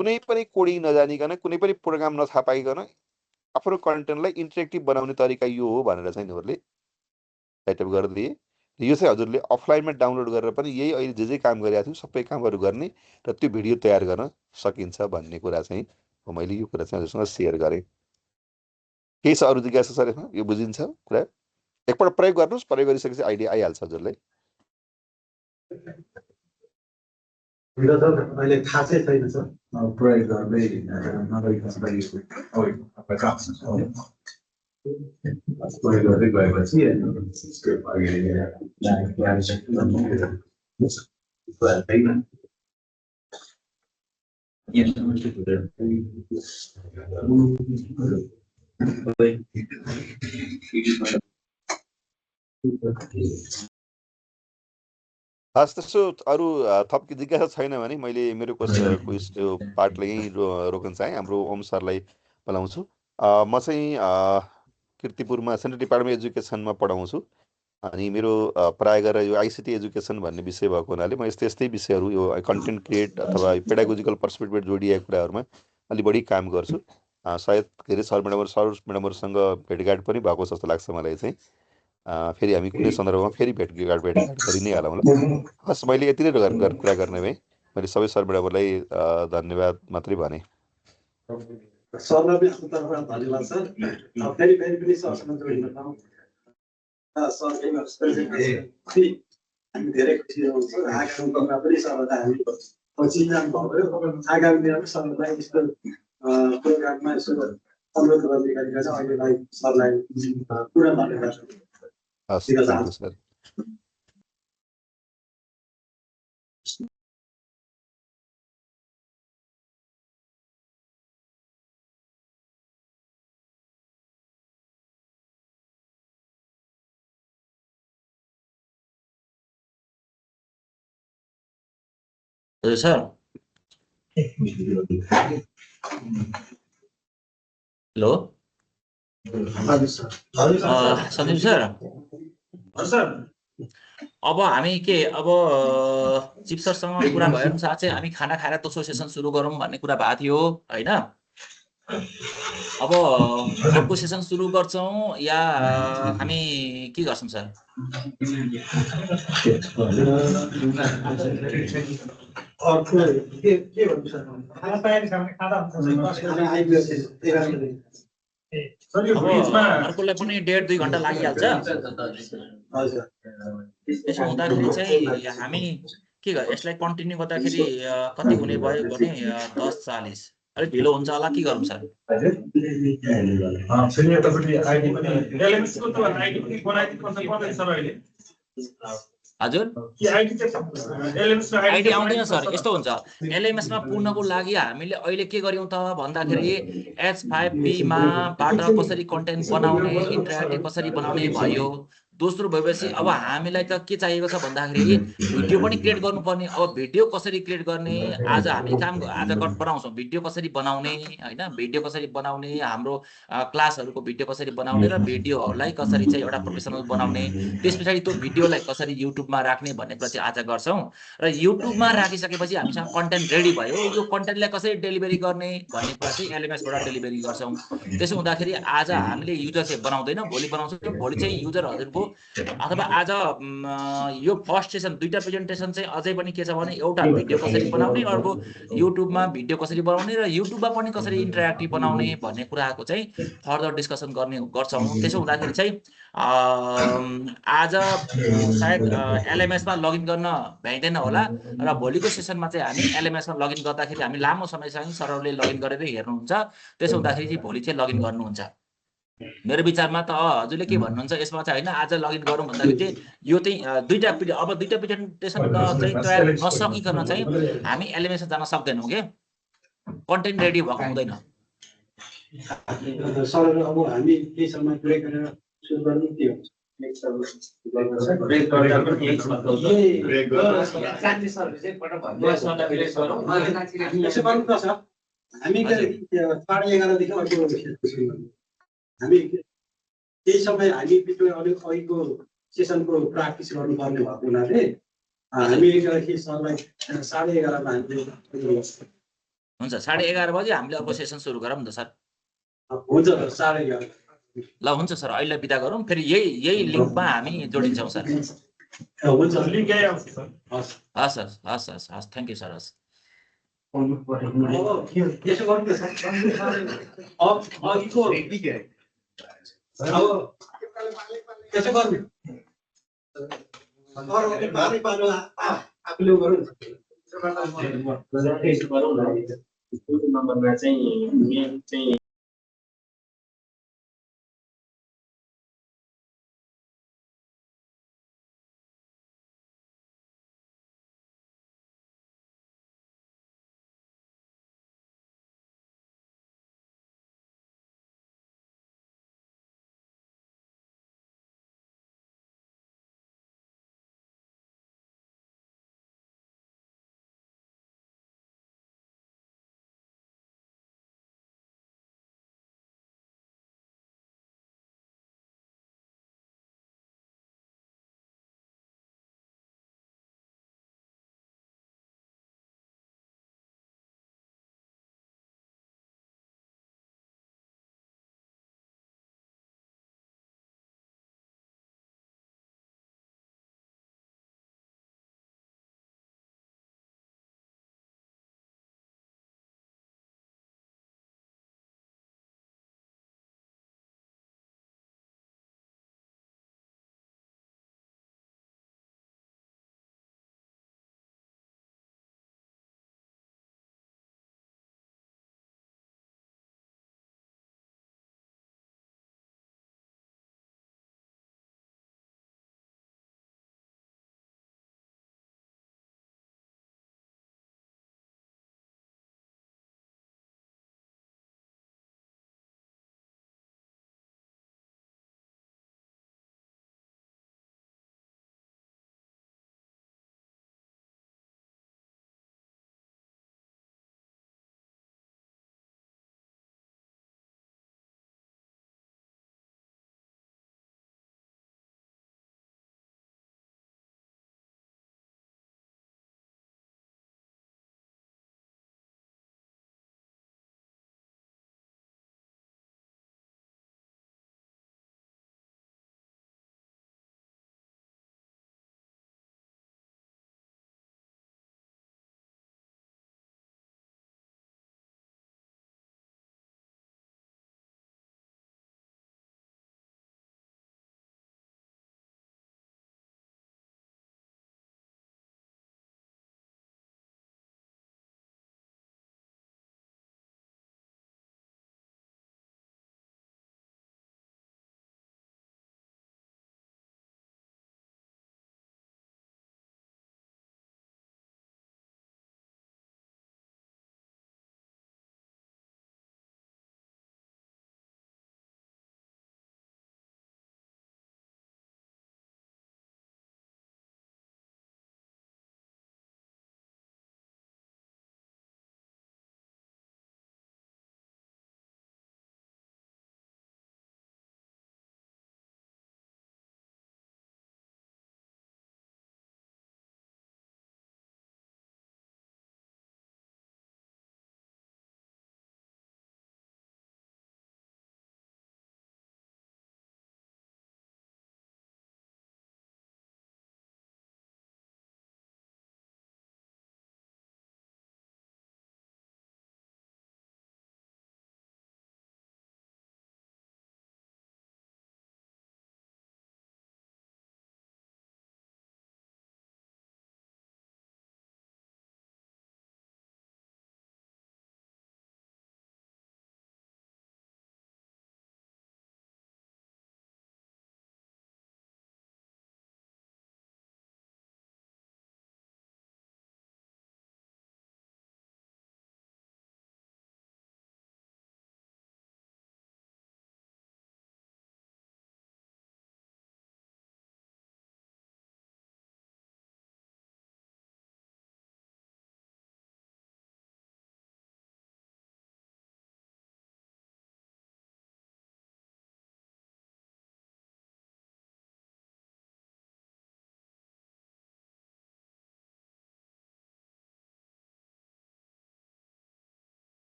कुनै पनि कोडिङ नजानिकन, कुनै पनि प्रोग्राम नथाहा पाइकन आफ्नो कन्टेन्टलाई इन्टरेक्टिभ बनाउने तरिका यो हो भनेर चाहिँ यिनीहरूले टाइटअप गरिदिए। यो चाहिँ हजुरले अफलाइनमा डाउनलोड गरेर पनि यही अहिले जे काम गरिरहेको थियौँ सबै कामहरू गर्ने र त्यो भिडियो तयार गर्न सकिन्छ भन्ने कुरा चाहिँ मैले यो कुरा चाहिँ हजुरसँग सेयर गरेँ। केही छ अरू जिज्ञासा सर यसमा, यो बुझिन्छ कुरा? एकपल्ट प्रयोग गर्नुहोस्, प्रयोग गरिसकेपछि आइडिया आइहाल्छ हजुरलाई। अहिले थाहा चाहिँ छैन सर, प्रयोग गर्दै प्रयोग गर्दै गएपछि हस्, त्यसो अरू थप जिज्ञासा छैन भने मैले मेरो क्विज त्यो पार्टलाई यहीँ रोक्न चाहेँ। हाम्रो ओम सरलाई बोलाउँछु। म चाहिँ किर्तिपुरमा सेन्ट्रल डिपार्टमेन्ट एजुकेसनमा पढाउँछु। अनि मेरो प्रायः गरेर यो आइसिटी एजुकेसन भन्ने विषय भएको हुनाले म यस्तै यस्तै विषयहरू, यो कन्टेन्ट क्रिएट अथवा पेडागोजिकल पर्सपेक्टिभ जोडिएका कुराहरूमा अलि बढी काम गर्छु। सायद के अरे सर म्याडमहरूसँग भेटघाट पनि भएको जस्तो लाग्छ मलाई चाहिँ। फेरि हामी कुनै सन्दर्भमा फेरि भेटघाट गरि नै हालौँला। हस्, मैले यति नै कुरा गर्ने भएँ। मैले सबै सर म्याडमहरूलाई धन्यवाद मात्रै भने। सरलाई पनि आफ्नो तर्फबाट धन्यवाद सर। फेरि फेरि पनि सरसँग जोडिन पाऊँ, हामी धेरै खुसी छौँ सर। आगामी दिनमा पनि सरलाई हामी चिन्जान भयो। आगामी दिनमा पनि सरलाई यस्तो प्रोग्राममा यसो अनुरोध गर्ने गरेका छौँ। अहिलेलाई सरलाई पुरा धन्यवाद हस्, दिन थ्याङ्क यू चाहन्छु। सर। हजुर सर हेलो सन्दीप सर अब हामी के अब चिफ सरसँग कुरा भए अनुसार चाहिँ हामी खाना खाएर दोस्रो सेसन सुरु गरौँ भन्ने कुरा भएको थियो होइन अब अर्को सेसन सुरु गर्छौँ या हामी के गर्छौँ सर अर्को के भन्नु सर खाना तयारी छ भने खाँदा हुन्छ आइबिएस सर यो बीचमा अर्कोलाई पनि 1.5-2 घण्टा लागिहाल्छ हजुर त्यसो हुँदाखेरि चाहिँ हामी के गर्छ यसलाई कन्टिन्यू गर्दाखेरि कति हुने भयो भने 10:40 अलिक ढिलो हुन्छ होला के गरौँ सर फेरि यतापट्टि आइडी पनि एलएमएस को त आइडी पनि बनाइदिनु पर्छ सर अहिले हजुर कि आइडी चाहिँ एलएमएस मा आइडी आउँदैन सर यस्तो हुन्छ एलएमएस मा पुग्नको लागि हामीले अहिले के गर्यौं त भन्दाखेरि H5P मा बाट कसरी कन्टेन्ट बनाउने इन्टरएक्टिभ कसरी बनाउने भयो दोस्रो भएपछि अब हामीलाई त के चाहिएको छ भन्दाखेरि भिडियो पनि क्रिएट गर्नुपर्ने अब भिडियो कसरी क्रिएट गर्ने आज हामी काम आज बनाउँछौँ भिडियो कसरी बनाउने हैन भिडियो कसरी बनाउने हाम्रो क्लासहरुको भिडियो कसरी बनाउने र भिडियोहरुलाई कसरी चाहिँ एउटा प्रोफेसनल बनाउने त्यसपछि त्यो भिडियोलाई कसरी युट्युबमा राख्ने भन्ने कुरा चाहिँ आज गर्छौं र युट्युबमा राखिसकेपछि हामीसँग कन्टेन्ट रेडी भयो यो कन्टेन्टलाई कसरी डेलिभरी गर्ने भन्ने कुरा चाहिँ एलएमएस बाट डेलिभरी गर्छौं त्यसो हुँदाखेरि आज हामीले युजर चाहिँ बनाउँदैन भोलि बनाउँछौं भोलि चाहिँ युजरहरुको अथवा आज यो फर्स्ट सेसन दुईटा प्रेजेन्टेसन चाहिँ अझै पनि के छ भने एउटा भिडियो कसरी बनाउने अर्को युट्युबमा भिडियो कसरी बनाउने र युट्युबमा पनि कसरी इन्टरएक्टिभ बनाउने भन्ने कुराको चाहिँ फर्दर डिस्कसन गर्ने गर्छौं त्यसो हुँदाखेरि चाहिँ आज सायद एलएमएस मा लगइन गर्न भ्याइदैन होला र भोलिको सेसनमा चाहिँ हामी एलएमएस मा लगइन गर्दाखेरि हामी लामो समयसम्म सरहरूले लगइन गरेर हेर्नुहुन्छ त्यसो हुँदाखेरि चाहिँ भोलि चाहिँ लगइन गर्नुहुन्छ मेरो विचारमा त हजुरले के भन्नुहुन्छ यसमा चाहिँ हैन आज लगइन गरौँ भन्दाखेरि चाहिँ यो चाहिँ दुईटा प्रेजेन्टेसन चाहिँ तयार नसकिकन चाहिँ हामी एलएमएस जान सक्दैनौं के कन्टेन्ट रेडी भएको हुँदैन सर अब हामी के समय ब्रेक गरेर सुरु गर्नु के हुन्छ हामी 11:30 देखि अर्को हामी केही समय हामी बिचमा अलिक अघिको सेसनको प्र्याक्टिस गर्नुपर्ने भएको हुनाले हामी सरलाई 11:30 मा हामीले हुन्छ 11:30 बजे हामीले अर्को सेसन सुरु गरौँ न सर हुन्छ 11:30 ल हुन्छ सर अहिले बिदा गरौँ फेरि यही लिंकमा हामी जोडिन्छौँ सर हुन्छ लिंक आउँछ सर हस् थ्यांक यू सर हस् अब यसो गर्नु सर अब अघिको अब त्यसो गर्नु अरूले भारी पार्नु आफूले गरौँ नम्बरमा चाहिँ मेन चाहिँ